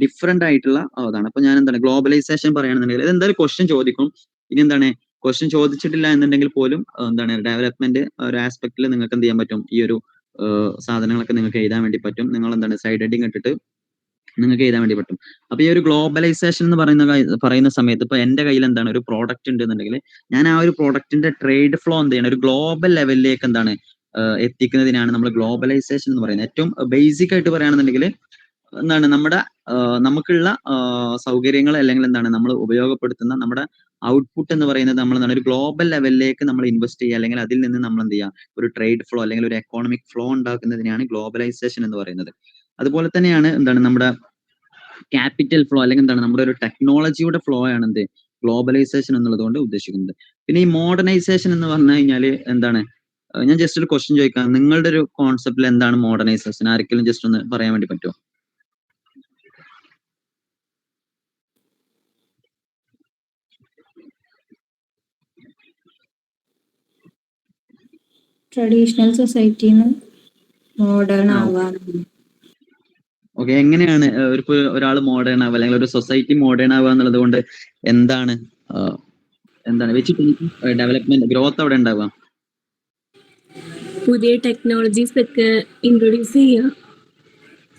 ഡിഫറെന്റ് ആയിട്ടുള്ള അതാണ്. അപ്പൊ ഞാൻ എന്താണ് ഗ്ലോബലൈസേഷൻ പറയുകയാണെന്നുണ്ടെങ്കിൽ ഇത് എന്തായാലും ക്വസ്റ്റ്യൻ ചോദിക്കും. ഇനി എന്താണ് ക്വസ്റ്റ്യൻ ചോദിച്ചിട്ടില്ല എന്നുണ്ടെങ്കിൽ പോലും എന്താണ് ഡെവലപ്മെന്റ് ഒരു ആസ്പെക്റ്റിൽ നിങ്ങൾക്ക് എന്ത് ചെയ്യാൻ പറ്റും, ഈ ഒരു സാധനങ്ങളൊക്കെ നിങ്ങൾക്ക് എഴുതാൻ വേണ്ടി പറ്റും. നിങ്ങൾ എന്താണ് സൈഡ് ഹെഡിങ് ഇട്ടിട്ട് നിങ്ങൾക്ക് എഴുതാൻ വേണ്ടി പറ്റും. അപ്പൊ ഈ ഒരു ഗ്ലോബലൈസേഷൻ എന്ന് പറയുന്ന സമയത്ത് ഇപ്പൊ എന്റെ കയ്യിൽ എന്താണ് ഒരു പ്രോഡക്റ്റ് ഉണ്ട് എന്നുണ്ടെങ്കിൽ ഞാൻ ആ ഒരു പ്രോഡക്റ്റിന്റെ ട്രേഡ് ഫ്ലോ എന്ത് ചെയ്യണം, ഒരു ഗ്ലോബൽ ലെവലിലേക്ക് എന്താണ് എത്തിക്കുന്നതിനാണ് നമ്മൾ ഗ്ലോബലൈസേഷൻ എന്ന് പറയുന്നത്. ഏറ്റവും ബേസിക് ആയിട്ട് പറയുകയാണെന്നുണ്ടെങ്കിൽ എന്താണ് നമ്മുടെ നമുക്കുള്ള സൗകര്യങ്ങൾ അല്ലെങ്കിൽ എന്താണ് നമ്മൾ ഉപയോഗപ്പെടുത്തുന്ന നമ്മുടെ ഔട്ട്പുട്ട് എന്ന് പറയുന്നത് നമ്മൾ എന്താണ് ഒരു ഗ്ലോബൽ ലെവലിലേക്ക് നമ്മൾ ഇൻവെസ്റ്റ് ചെയ്യുക, അല്ലെങ്കിൽ അതിൽ നിന്ന് നമ്മൾ എന്ത് ചെയ്യുക, ഒരു ട്രേഡ് ഫ്ലോ അല്ലെങ്കിൽ ഒരു എക്കോണമിക് ഫ്ലോ ഉണ്ടാക്കുന്നതിനാണ് ഗ്ലോബലൈസേഷൻ എന്ന് പറയുന്നത്. അതുപോലെ തന്നെയാണ് എന്താണ് നമ്മുടെ ക്യാപിറ്റൽ ഫ്ലോ അല്ലെങ്കിൽ എന്താണ് നമ്മുടെ ഒരു ടെക്നോളജിയുടെ ഫ്ലോ ആണ് എന്ത് ഗ്ലോബലൈസേഷൻ എന്നുള്ളത് കൊണ്ട് ഉദ്ദേശിക്കുന്നത്. പിന്നെ ഈ മോഡേണൈസേഷൻ എന്ന് പറഞ്ഞു കഴിഞ്ഞാൽ എന്താണ്, ഞാൻ ജസ്റ്റ് ഒരു ക്വസ്റ്റ്യൻ ചോദിക്കാം, നിങ്ങളുടെ ഒരു കോൺസെപ്റ്റിൽ എന്താണ് മോഡേണൈസേഷൻ, ആർക്കെങ്കിലും ജസ്റ്റ് ഒന്ന് പറയാൻ വേണ്ടി പറ്റുമോ? ട്രഡീഷണൽ സൊസൈറ്റിന്ന് മോഡേൺ ആവാൻ. ഓക്കെ, എങ്ങനെയാണ് ഒരാൾ മോഡേൺ ആവുക അല്ലെങ്കിൽ ഒരു സൊസൈറ്റി മോഡേൺ ആവുക എന്നുള്ളത് കൊണ്ട് എന്താണ് വെച്ചിട്ട് ഡെവലപ്മെന്റ് ഗ്രോത്ത് അവിടെ ഉണ്ടാവുക? പുതിയ ടെക്നോളജീസ് ഒക്കെ ഇൻട്രൊഡ്യൂസ് ചെയ്യുക.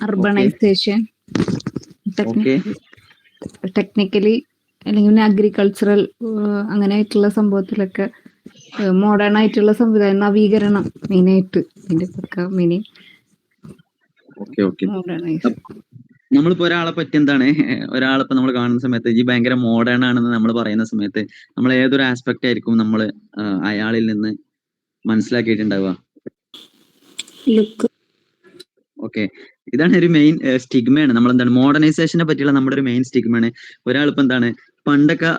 അർബനൈസേഷൻ, ടെക്നിക്കലി അല്ലെങ്കിൽ പിന്നെ അഗ്രികൾച്ചറൽ അങ്ങനെയായിട്ടുള്ള സംഭവത്തിലൊക്കെ മോഡേൺ ആയിട്ടുള്ള സംവിധാനം, നവീകരണം മെയിനായിട്ട് ഇതിന്റെ ഒക്കെ മീനിങ് ഓക്കെ. മോഡേണൈസ്. നമ്മളിപ്പോ ഒരാളെ പറ്റി എന്താണ് ഒരാളിപ്പോ നമ്മൾ കാണുന്ന സമയത്ത് ഈ ഭയങ്കര മോഡേൺ ആണെന്ന് നമ്മൾ പറയുന്ന സമയത്ത് നമ്മൾ ഏതൊരു ആസ്പെക്ട് ആയിരിക്കും നമ്മൾ അയാളിൽ നിന്ന് മനസ്സിലാക്കിയിട്ടുണ്ടാവുക? ലുക്ക്. ഓക്കെ, ഇതാണ് ഒരു മെയിൻ സ്റ്റിഗ്മയാണ്. നമ്മൾ എന്താണ് മോഡേണൈസേഷനെ പറ്റിയുള്ള നമ്മുടെ ഒരു മെയിൻ സ്റ്റിഗ്മയാണ്. ഒരാളിപ്പോ എന്താണ് പണ്ടൊക്കെ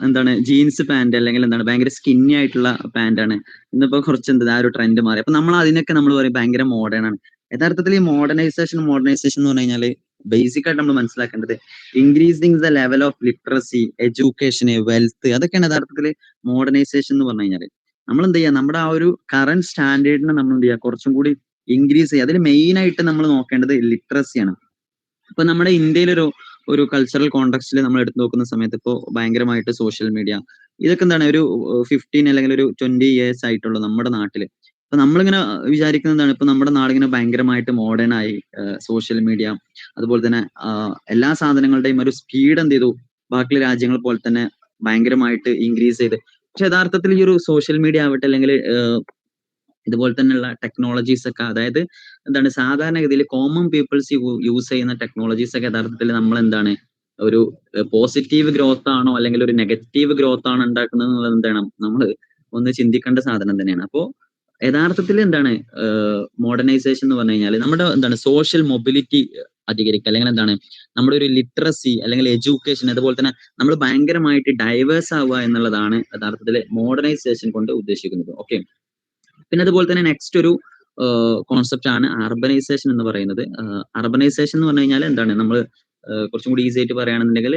എന്താണ് ജീൻസ് പാന്റ് അല്ലെങ്കിൽ എന്താണ് ഭയങ്കര സ്കിന്നി ആയിട്ടുള്ള പാന്റാണ്, ഇന്നിപ്പോ കുറച്ച് എന്താ ആ ഒരു ട്രെൻഡ് മാറി. അപ്പൊ നമ്മൾ അതിനൊക്കെ നമ്മൾ പറയും ഭയങ്കര മോഡേൺ ആണ്. യഥാർത്ഥത്തിൽ ഈ മോഡേണൈസേഷൻ എന്ന് പറഞ്ഞു കഴിഞ്ഞാൽ ബേസിക് ആയിട്ട് നമ്മൾ മനസ്സിലാക്കേണ്ടത് increasing the level of literacy, education, wealth, അതൊക്കെയാണ് യഥാർത്ഥത്തിൽ മോഡേണൈസേഷൻ എന്ന് പറഞ്ഞു കഴിഞ്ഞാൽ. നമ്മൾ എന്ത് ചെയ്യുക, നമ്മുടെ ആ ഒരു കറന്റ് സ്റ്റാൻഡേർഡിനെ നമ്മൾ എന്ത് ചെയ്യുക കുറച്ചും കൂടി ഇൻക്രീസ് ചെയ്യുക. അതിൽ മെയിൻ ആയിട്ട് നമ്മൾ നോക്കേണ്ടത് ലിറ്ററസിയാണ്. ഇപ്പൊ നമ്മുടെ ഇന്ത്യയിലൊരു ഒരു കൾച്ചറൽ കോണ്ടെക്സ്റ്റിൽ നമ്മൾ എടുത്തു നോക്കുന്ന സമയത്ത് ഇപ്പോൾ ഭയങ്കരമായിട്ട് സോഷ്യൽ മീഡിയ ഇതൊക്കെ എന്താണ് ഒരു 15 അല്ലെങ്കിൽ ഒരു 20 years ആയിട്ടുള്ള നമ്മുടെ നാട്ടില്. അപ്പൊ നമ്മളിങ്ങനെ വിചാരിക്കുന്നത് എന്താണ്, ഇപ്പൊ നമ്മുടെ നാടിങ്ങനെ ഭയങ്കരമായിട്ട് മോഡേൺ ആയി, സോഷ്യൽ മീഡിയ അതുപോലെ തന്നെ എല്ലാ സാധനങ്ങളുടെയും ഒരു സ്പീഡ് എന്ത് ചെയ്തു ബാക്കിയുള്ള രാജ്യങ്ങൾ പോലെ തന്നെ ഭയങ്കരമായിട്ട് ഇൻക്രീസ് ചെയ്ത്. പക്ഷെ യഥാർത്ഥത്തിൽ ഈ ഒരു സോഷ്യൽ മീഡിയ ആവട്ടെ അല്ലെങ്കിൽ ഇതുപോലെ തന്നെയുള്ള ടെക്നോളജീസ് ഒക്കെ, അതായത് എന്താണ് സാധാരണഗതിയിൽ കോമൺ പീപ്പിൾസ് യൂസ് ചെയ്യുന്ന ടെക്നോളജീസ് ഒക്കെ യഥാർത്ഥത്തിൽ നമ്മൾ എന്താണ് ഒരു പോസിറ്റീവ് ഗ്രോത്ത് ആണോ അല്ലെങ്കിൽ ഒരു നെഗറ്റീവ് ഗ്രോത്ത് ആണോ ഉണ്ടാക്കുന്നത് എന്നുള്ളത് എന്താണ് നമ്മൾ ഒന്ന് ചിന്തിക്കേണ്ട സാധനം തന്നെയാണ്. അപ്പോ യഥാർത്ഥത്തിൽ എന്താണ് മോഡേണൈസേഷൻ എന്ന് പറഞ്ഞു കഴിഞ്ഞാൽ നമ്മുടെ എന്താണ് സോഷ്യൽ മൊബിലിറ്റി അധികരിക്കുക, അല്ലെങ്കിൽ എന്താണ് നമ്മുടെ ഒരു ലിറ്ററസി അല്ലെങ്കിൽ എഡ്യൂക്കേഷൻ, അതുപോലെ തന്നെ നമ്മൾ ഭയങ്കരമായിട്ട് ഡൈവേഴ്സ് ആവുക എന്നുള്ളതാണ് യഥാർത്ഥത്തിൽ മോഡേണൈസേഷൻ കൊണ്ട് ഉദ്ദേശിക്കുന്നത്. ഓക്കെ, പിന്നെ അതുപോലെ തന്നെ നെക്സ്റ്റ് ഒരു കോൺസെപ്റ്റ് ആണ് അർബനൈസേഷൻ എന്ന് പറയുന്നത്. അർബനൈസേഷൻ എന്ന് പറഞ്ഞു കഴിഞ്ഞാൽ എന്താണ് നമ്മൾ കുറച്ചും കൂടി ഈസി ആയിട്ട് പറയുകയാണെന്നുണ്ടെങ്കിൽ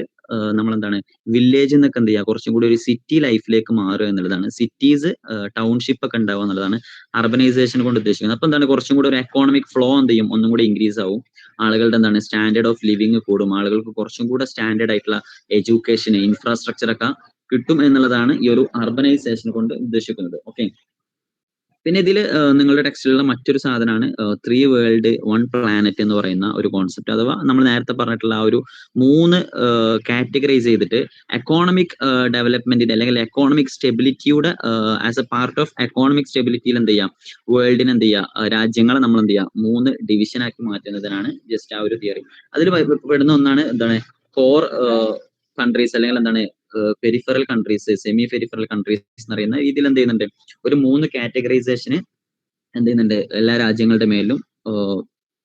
നമ്മൾ എന്താണ് വില്ലേജ് എന്നൊക്കെ എന്ത് ചെയ്യുക കുറച്ചും കൂടി ഒരു സിറ്റി ലൈഫിലേക്ക് മാറുക എന്നുള്ളതാണ്. സിറ്റീസ് ടൗൺഷിപ്പ് ഒക്കെ ഉണ്ടാവുക എന്നുള്ളതാണ് അർബനൈസേഷൻ കൊണ്ട് ഉദ്ദേശിക്കുന്നത്. അപ്പൊ എന്താണ് കുറച്ചും കൂടി ഒരു എക്കോണമിക് ഫ്ലോ എന്ത് ചെയ്യും ഒന്നും കൂടി ഇൻക്രീസ് ആവും, ആളുകളുടെ എന്താണ് സ്റ്റാൻഡേർഡ് ഓഫ് ലിവിങ് കൂടും, ആളുകൾക്ക് കുറച്ചും കൂടെ സ്റ്റാൻഡേർഡ് ആയിട്ടുള്ള എഡ്യൂക്കേഷൻ, ഇൻഫ്രാസ്ട്രക്ചർ ഒക്കെ കിട്ടും എന്നുള്ളതാണ് ഈ ഒരു അർബനൈസേഷൻ കൊണ്ട് ഉദ്ദേശിക്കുന്നത്. ഓക്കെ, പിന്നെ ഇതിൽ നിങ്ങളുടെ ടെക്സ്റ്റിലുള്ള മറ്റൊരു സാധനമാണ് 3 വേൾഡ് 1 പ്ലാനറ്റ് എന്ന് പറയുന്ന ഒരു കോൺസെപ്റ്റ്. അഥവാ നമ്മൾ നേരത്തെ പറഞ്ഞിട്ടുള്ള ആ ഒരു 3 കാറ്റഗറൈസ് ചെയ്തിട്ട് എക്കോണമിക് ഡെവലപ്മെന്റിന്റെ അല്ലെങ്കിൽ എക്കോണമിക് സ്റ്റെബിലിറ്റിയുടെ as a part of economic സ്റ്റെബിലിറ്റിയിൽ എന്ത് ചെയ്യാം വേൾഡിന് എന്ത് ചെയ്യുക രാജ്യങ്ങളെ നമ്മൾ എന്ത് ചെയ്യുക 3 ഡിവിഷനാക്കി മാറ്റുന്നതിനാണ് ജസ്റ്റ് ആ ഒരു തിയറി. അതിൽ പെടുന്ന ഒന്നാണ് എന്താണ് കോർ കൺട്രീസ് അല്ലെങ്കിൽ എന്താണ് peripheral countries, semi peripheral countries എന്ന് പറയുന്ന രീതിയിൽ എന്ത് ചെയ്യുന്നുണ്ട് ഒരു 3 കാറ്റഗറൈസേഷന് എന്ത് ചെയ്യുന്നുണ്ട് എല്ലാ രാജ്യങ്ങളുടെ മേലും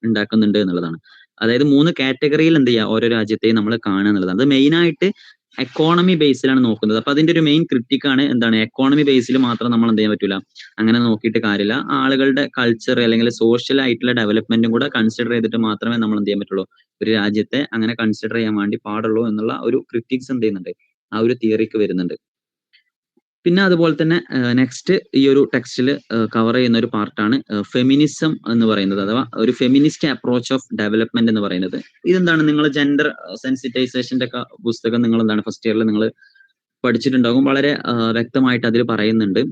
ഉണ്ടാക്കുന്നുണ്ട് എന്നുള്ളതാണ്. അതായത് 3 കാറ്റഗറിയിൽ എന്ത് ചെയ്യുക ഓരോ രാജ്യത്തെയും നമ്മൾ കാണുക എന്നുള്ളതാണ്. അത് മെയിൻ ആയിട്ട് എക്കോണമി ബേസിലാണ് നോക്കുന്നത്. അപ്പൊ അതിന്റെ ഒരു മെയിൻ ക്രിട്ടിക്കാണ് എന്താണ് എക്കോണമി ബേസിൽ മാത്രം നമ്മൾ എന്ത് ചെയ്യാൻ പറ്റൂല, അങ്ങനെ നോക്കിയിട്ട് കാര്യമില്ല. ആളുകളുടെ കൾച്ചർ അല്ലെങ്കിൽ സോഷ്യൽ ആയിട്ടുള്ള ഡെവലപ്മെന്റും കൂടെ കൺസിഡർ ചെയ്തിട്ട് മാത്രമേ നമ്മൾ എന്ത് ചെയ്യാൻ പറ്റുള്ളൂ, ഒരു രാജ്യത്തെ അങ്ങനെ കൺസിഡർ ചെയ്യാൻ വേണ്ടി പാടുള്ളൂ എന്നുള്ള ഒരു ക്രിറ്റിക്സ് എന്ത് ചെയ്യുന്നുണ്ട് ആ ഒരു തിയറിക്ക് വരുന്നുണ്ട്. പിന്നെ അതുപോലെ തന്നെ നെക്സ്റ്റ് ഈ ഒരു ടെക്സ്റ്റിൽ കവർ ചെയ്യുന്ന ഒരു പാർട്ടാണ് ഫെമിനിസം എന്ന് പറയുന്നത്, അഥവാ ഒരു ഫെമിനിസ്റ്റ് അപ്രോച്ച് ഓഫ് ഡെവലപ്മെന്റ് എന്ന് പറയുന്നത്. ഇതെന്താണ് നിങ്ങൾ ജെൻഡർ സെൻസിറ്റൈസേഷന്റെ ഒക്കെ പുസ്തകം നിങ്ങൾ എന്താണ് ഫസ്റ്റ് ഇയറിൽ നിങ്ങൾ പഠിച്ചിട്ടുണ്ടാകും, വളരെ വ്യക്തമായിട്ട് അതിൽ പറയുന്നുണ്ട്.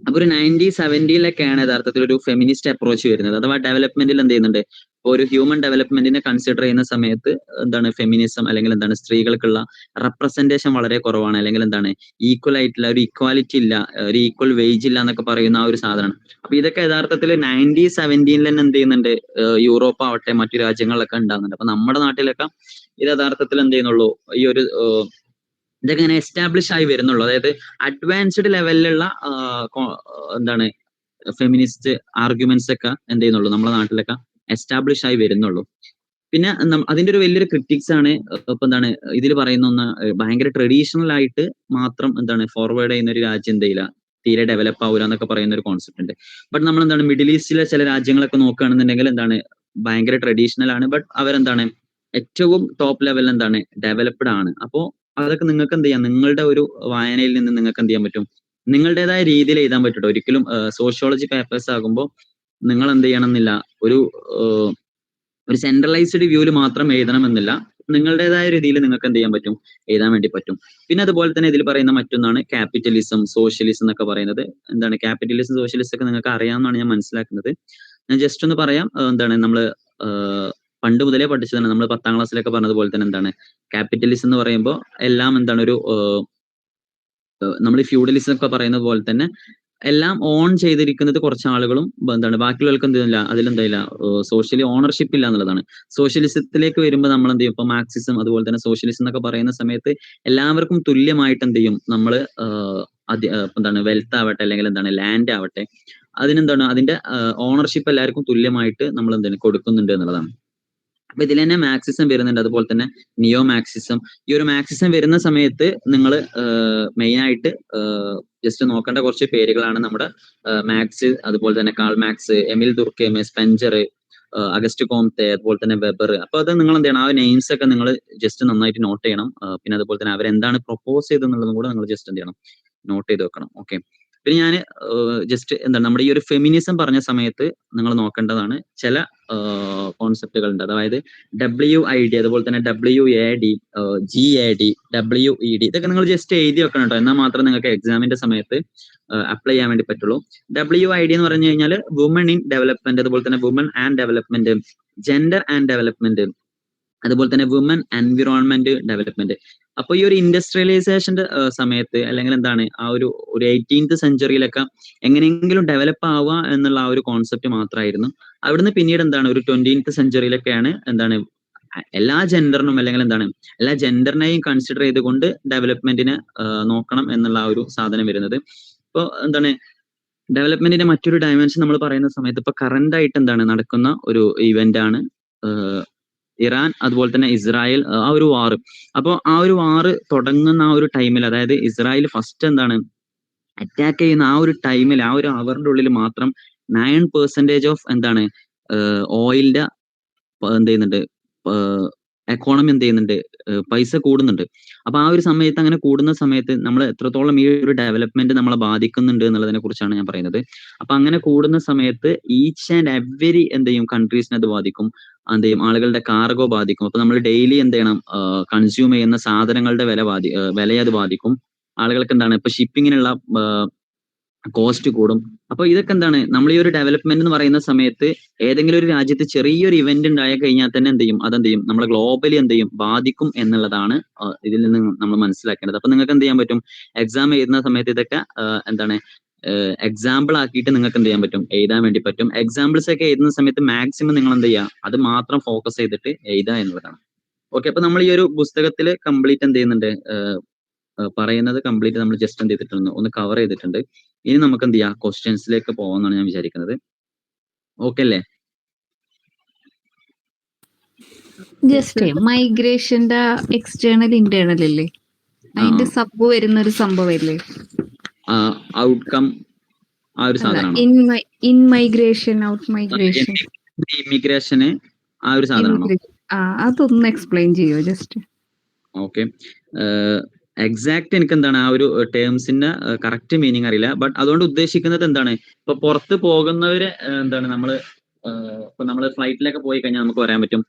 അപ്പൊ ഒരു 1970-ലൊക്കെയാണ് യഥാർത്ഥത്തിൽ ഒരു ഫെമിനിസ്റ്റ് അപ്രോച്ച് വരുന്നത്. അഥവാ ഡെവലപ്മെന്റിൽ എന്ത് ചെയ്യുന്നുണ്ട്, ഇപ്പൊ ഒരു ഹ്യൂമൻ ഡെവലപ്മെന്റിനെ കൺസിഡർ ചെയ്യുന്ന സമയത്ത് എന്താണ് ഫെമിനിസം അല്ലെങ്കിൽ എന്താണ് സ്ത്രീകൾക്കുള്ള റെപ്രസെന്റേഷൻ വളരെ കുറവാണ്, അല്ലെങ്കിൽ എന്താണ് ഈക്വൽ ആയിട്ടുള്ള ഒരു ഇക്വാലിറ്റി ഇല്ല, ഒരു ഈക്വൽ വേജ് ഇല്ല എന്നൊക്കെ പറയുന്ന ആ ഒരു സാധനമാണ്. അപ്പൊ ഇതൊക്കെ യഥാർത്ഥത്തിൽ 1970-ൽ തന്നെ എന്ത് ചെയ്യുന്നുണ്ട് യൂറോപ്പ് ആവട്ടെ മറ്റു രാജ്യങ്ങളിലൊക്കെ ഉണ്ടാകുന്നുണ്ട്. അപ്പൊ നമ്മുടെ നാട്ടിലൊക്കെ ഇത് യഥാർത്ഥത്തിൽ എന്ത് ചെയ്യുന്നുള്ളൂ ഈ ഒരു ഇതൊക്കെ ഇങ്ങനെ എസ്റ്റാബ്ലിഷ് ആയി വരുന്നുള്ളൂ. അതായത് അഡ്വാൻസ്ഡ് ലെവലിലുള്ള എന്താണ് ഫെമിനിസ്റ്റ് ആർഗ്യുമെന്റ്സ് ഒക്കെ എന്ത് ചെയ്യുന്നുള്ളൂ നമ്മുടെ നാട്ടിലൊക്കെ എസ്റ്റാബ്ലിഷ് ആയി വരുന്നുള്ളൂ. പിന്നെ അതിന്റെ ഒരു വലിയൊരു ക്രിറ്റിക്സ് ആണ് ഇപ്പൊ എന്താണ് ഇതിൽ പറയുന്ന ഒന്ന്, ഭയങ്കര ട്രഡീഷണൽ ആയിട്ട് മാത്രം എന്താണ് ഫോർവേഡ് ചെയ്യുന്ന ഒരു രാജ്യം എന്ത് ചെയ്യില്ല, തീരെ ഡെവലപ്പ് ആവൂല എന്നൊക്കെ പറയുന്ന ഒരു കോൺസെപ്റ്റ് ഉണ്ട്. ബട്ട് നമ്മൾ എന്താണ് മിഡിൽ ഈസ്റ്റിലെ ചില രാജ്യങ്ങളൊക്കെ നോക്കുകയാണെന്നുണ്ടെങ്കിൽ എന്താണ് ഭയങ്കര ട്രഡീഷണൽ ആണ്, ബട്ട് അവരെന്താണ് ഏറ്റവും ടോപ്പ് ലെവലിൽ എന്താണ് ഡെവലപ്ഡ് ആണ്. അപ്പോ അതൊക്കെ നിങ്ങൾക്ക് എന്ത് ചെയ്യാം, നിങ്ങളുടെ ഒരു വായനയിൽ നിന്ന് നിങ്ങൾക്ക് എന്ത് ചെയ്യാൻ പറ്റും, നിങ്ങളുടേതായ രീതിയിൽ എഴുതാൻ പറ്റും. ഒരിക്കലും സോഷ്യോളജി പേപ്പേഴ്സ് ആകുമ്പോൾ നിങ്ങൾ എന്ത് ചെയ്യണം എന്നില്ല, ഒരു സെൻട്രലൈസ്ഡ് വ്യൂവിൽ മാത്രം എഴുതണമെന്നില്ല, നിങ്ങളുടേതായ രീതിയിൽ നിങ്ങൾക്ക് എന്ത് ചെയ്യാൻ പറ്റും, എഴുതാൻ വേണ്ടി പറ്റും. പിന്നെ അതുപോലെ തന്നെ ഇതിൽ പറയുന്ന മറ്റൊന്നാണ് ക്യാപിറ്റലിസം, സോഷ്യലിസം എന്നൊക്കെ പറയുന്നത്. എന്താണ് ക്യാപിറ്റലിസം സോഷ്യലിസം ഒക്കെ നിങ്ങൾക്ക് അറിയാമെന്നാണ് ഞാൻ മനസ്സിലാക്കുന്നത്. ഞാൻ ജസ്റ്റ് ഒന്ന് പറയാം. എന്താണ് നമ്മൾ പണ്ട് മുതലേ പഠിച്ചതാണ്. നമ്മൾ 10ാം ക്ലാസ്സിലൊക്കെ പറഞ്ഞതുപോലെ തന്നെ എന്താണ് ക്യാപിറ്റലിസം എന്ന് പറയുമ്പോൾ എല്ലാം എന്താണ് ഒരു നമ്മൾ ഫ്യൂഡലിസം ഒക്കെ പറയുന്ന പോലെ തന്നെ എല്ലാം ഓൺ ചെയ്തിരിക്കുന്നത് കുറച്ച് ആളുകളും എന്താണ് ബാക്കിയുള്ളവർക്ക് എന്തില്ല അതിലെന്തായില്ല സോഷ്യലി ഓണർഷിപ്പ് ഇല്ല എന്നുള്ളതാണ്. സോഷ്യലിസത്തിലേക്ക് വരുമ്പോൾ നമ്മൾ എന്ത് ചെയ്യും, ഇപ്പൊ മാർക്സിസം അതുപോലെ തന്നെ സോഷ്യലിസം എന്നൊക്കെ പറയുന്ന സമയത്ത് എല്ലാവർക്കും തുല്യമായിട്ട് എന്ത് ചെയ്യും നമ്മൾ എന്താണ് വെൽത്ത് ആവട്ടെ അല്ലെങ്കിൽ എന്താണ് ലാൻഡ് ആവട്ടെ അതിനെന്താണ് അതിന്റെ ഓണർഷിപ്പ് എല്ലാവർക്കും തുല്യമായിട്ട് നമ്മൾ എന്താണ് കൊടുക്കുന്നുണ്ട് എന്നുള്ളതാണ്. അപ്പൊ ഇതിൽ തന്നെ മാക്സിസം വരുന്നുണ്ട്, അതുപോലെ തന്നെ നിയോ മാക്സിസം. ഈ ഒരു മാക്സിസം വരുന്ന സമയത്ത് നിങ്ങൾ മെയിൻ ആയിട്ട് ജസ്റ്റ് നോക്കേണ്ട കുറച്ച് പേരുകളാണ് നമ്മുടെ മാക്സ്, അതുപോലെ തന്നെ കാൾ മാക്സ്, എമിൽ ദുർക്കെയിം, സ്പെൻജർ, അഗസ്റ്റ് കോംതെ, അതുപോലെ തന്നെ വെബർ. അപ്പൊ അത് നിങ്ങൾ എന്ത് ചെയ്യണം, ആ നെയിംസ് ഒക്കെ നിങ്ങൾ ജസ്റ്റ് നന്നായിട്ട് നോട്ട് ചെയ്യണം. പിന്നെ അതുപോലെ തന്നെ അവരെന്താണ് പ്രൊപ്പോസ് ചെയ്തെന്നുള്ളതും കൂടെ നിങ്ങൾ ജസ്റ്റ് എന്ത് ചെയ്യണം, നോട്ട് ചെയ്ത് വെക്കണം. ഓക്കെ. പിന്നെ ഞാൻ ജസ്റ്റ് എന്താണ് നമ്മുടെ ഈ ഒരു ഫെമിനിസം പറഞ്ഞ സമയത്ത് നിങ്ങൾ നോക്കേണ്ടതാണ് ചില കോൺസെപ്റ്റുകൾ ഉണ്ട്. അതായത് WID, അതുപോലെ തന്നെ WAD, GAD, WED, ഇതൊക്കെ നിങ്ങൾ ജസ്റ്റ് എഴുതി വെക്കണം കേട്ടോ. എന്നാൽ മാത്രം നിങ്ങൾക്ക് എക്സാമിന്റെ സമയത്ത് അപ്ലൈ ചെയ്യാൻ വേണ്ടി പറ്റുള്ളൂ. WID എന്ന് പറഞ്ഞു കഴിഞ്ഞാൽ വുമൺ ഇൻ ഡെവലപ്മെന്റ്, അതുപോലെ തന്നെ woman and development, gender and development, അതുപോലെ തന്നെ വുമൺ എൻവിറോൺമെന്റ് ഡെവലപ്മെന്റ്. അപ്പൊ ഈ ഒരു ഇൻഡസ്ട്രിയലൈസേഷന്റെ സമയത്ത് അല്ലെങ്കിൽ എന്താണ് ആ ഒരു 18th സെഞ്ചുറിയിലൊക്കെ എങ്ങനെയെങ്കിലും ഡെവലപ്പ് ആവുക എന്നുള്ള ആ ഒരു കോൺസെപ്റ്റ് മാത്രമായിരുന്നു. അവിടുന്ന് പിന്നീട് എന്താണ് ഒരു 20th സെഞ്ചുറിയിലൊക്കെയാണ് എന്താണ് എല്ലാ ജെൻഡറിനും അല്ലെങ്കിൽ എന്താണ് എല്ലാ ജെൻഡറിനെയും കൺസിഡർ ചെയ്തുകൊണ്ട് ഡെവലപ്മെന്റിനെ നോക്കണം എന്നുള്ള ആ ഒരു സാധനം വരുന്നത്. ഇപ്പൊ എന്താണ് ഡെവലപ്മെന്റിന്റെ മറ്റൊരു ഡയമെൻഷൻ നമ്മൾ പറയുന്ന സമയത്ത് ഇപ്പൊ കറന്റ് ആയിട്ട് എന്താണ് നടക്കുന്ന ഒരു ഇവന്റ് ആണ് ഇറാൻ അതുപോലെ തന്നെ ഇസ്രായേൽ ആ ഒരു വാർ. അപ്പോൾ ആ ഒരു വാർ തുടങ്ങുന്ന ആ ഒരു ടൈമിൽ, അതായത് ഇസ്രായേൽ ഫസ്റ്റ് എന്താണ് അറ്റാക്ക് ചെയ്യുന്ന ആ ഒരു ടൈമിൽ, ആ ഒരു അവറിന്റെ ഉള്ളിൽ മാത്രം 9% ഓഫ് എന്താണ് ഓയിലിന്റെ എന്ത് ചെയ്യുന്നുണ്ട്, എക്കോണമി എന്ത് ചെയ്യുന്നുണ്ട്, പൈസ കൂടുന്നുണ്ട്. അപ്പൊ ആ ഒരു സമയത്ത് അങ്ങനെ കൂടുന്ന സമയത്ത് നമ്മൾ എത്രത്തോളം ഈ ഒരു ഡെവലപ്മെന്റ് നമ്മളെ ബാധിക്കുന്നുണ്ട് എന്നുള്ളതിനെ കുറിച്ചാണ് ഞാൻ പറയുന്നത്. അപ്പൊ അങ്ങനെ കൂടുന്ന സമയത്ത് ഈച്ച് ആൻഡ് എവരി എന്ത് ചെയ്യും കൺട്രീസിനെ അത് ബാധിക്കും. എന്ത് ചെയ്യും, ആളുകളുടെ കാർഗോ ബാധിക്കും. അപ്പൊ നമ്മൾ ഡെയിലി എന്ത് ചെയ്യണം, കൺസ്യൂം ചെയ്യുന്ന സാധനങ്ങളുടെ വിലയെ അത് ബാധിക്കും. ആളുകൾക്ക് എന്താണ് ഇപ്പൊ ഷിപ്പിങ്ങിനുള്ള കോസ്റ്റ് കൂടും. അപ്പൊ ഇതൊക്കെ എന്താണ് നമ്മൾ ഈ ഒരു ഡെവലപ്മെന്റ് എന്ന് പറയുന്ന സമയത്ത് ഏതെങ്കിലും ഒരു രാജ്യത്ത് ചെറിയൊരു ഇവന്റ് ഉണ്ടായി കഴിഞ്ഞാൽ തന്നെ എന്ത് ചെയ്യും, അതെന്ത് ചെയ്യും നമ്മളെ ഗ്ലോബലി എന്ത് ചെയ്യും ബാധിക്കും എന്നുള്ളതാണ് ഇതിൽ നിന്ന് നമ്മൾ മനസ്സിലാക്കേണ്ടത്. അപ്പൊ നിങ്ങൾക്ക് എന്ത് ചെയ്യാൻ പറ്റും, എക്സാം എഴുതുന്ന സമയത്ത് ഇതൊക്കെ എന്താണ് എക്സാമ്പിൾ ആക്കിയിട്ട് നിങ്ങൾക്ക് എന്ത് ചെയ്യാൻ പറ്റും, എഴുതാൻ വേണ്ടി പറ്റും. എക്സാമ്പിൾസ് ഒക്കെ എഴുതുന്ന സമയത്ത് മാക്സിമം നിങ്ങൾ എന്ത് ചെയ്യുക, അത് മാത്രം ഫോക്കസ് ചെയ്തിട്ട് എഴുതുക എന്നുള്ളതാണ്. ഓക്കെ. അപ്പൊ നമ്മൾ ഈ ഒരു പുസ്തകത്തിൽ കംപ്ലീറ്റ് എന്ത് ചെയ്യുന്നുണ്ട്, പറയുന്നത് കംപ്ലീറ്റ് നമ്മൾ ജസ്റ്റ് എന്ത് ചെയ്തിട്ടുണ്ട്, ഒന്ന് കവർ ചെയ്തിട്ടുണ്ട്. ഇനി നമുക്ക് എന്ത് ചെയ്യാം, ക്വസ്റ്റ്യൻസിലേക്ക് പോകാമെന്നാണ് ഞാൻ വിചാരിക്കുന്നത്. ഓക്കെ അല്ലേ? ജസ്റ്റ് മൈഗ്രേഷന്റെ എക്സ്റ്റേണൽ ഇന്റേണൽ അല്ലേ, അതിന്റെ സബ് വരുന്ന ഒരു സംഭവമല്ലേ ഔട്ട്കം, ആ ഒരു സാധനമാണോ? ഇൻ മൈഗ്രേഷൻ, ഔട്ട് മൈഗ്രേഷൻ, ഇമിഗ്രേഷന് ആ ഒരു സാധനമാണോ? അതൊന്ന് എക്സ്പ്ലെയിൻ ചെയ്യോ ജസ്റ്റ്? ഓക്കെ. എക്സാക്ട് എനിക്ക് എന്താണ് ആ ഒരു ടേംസിന്റെ കറക്റ്റ് മീനിങ് അറിയില്ല. ബട്ട് അതുകൊണ്ട് ഉദ്ദേശിക്കുന്നത് എന്താണ്, ഇപ്പൊ പുറത്ത് പോകുന്നവര് എന്താണ് ഇപ്പൊ നമ്മൾ ഫ്ലൈറ്റിലൊക്കെ പോയി കഴിഞ്ഞാൽ നമുക്ക് പറയാൻ പറ്റും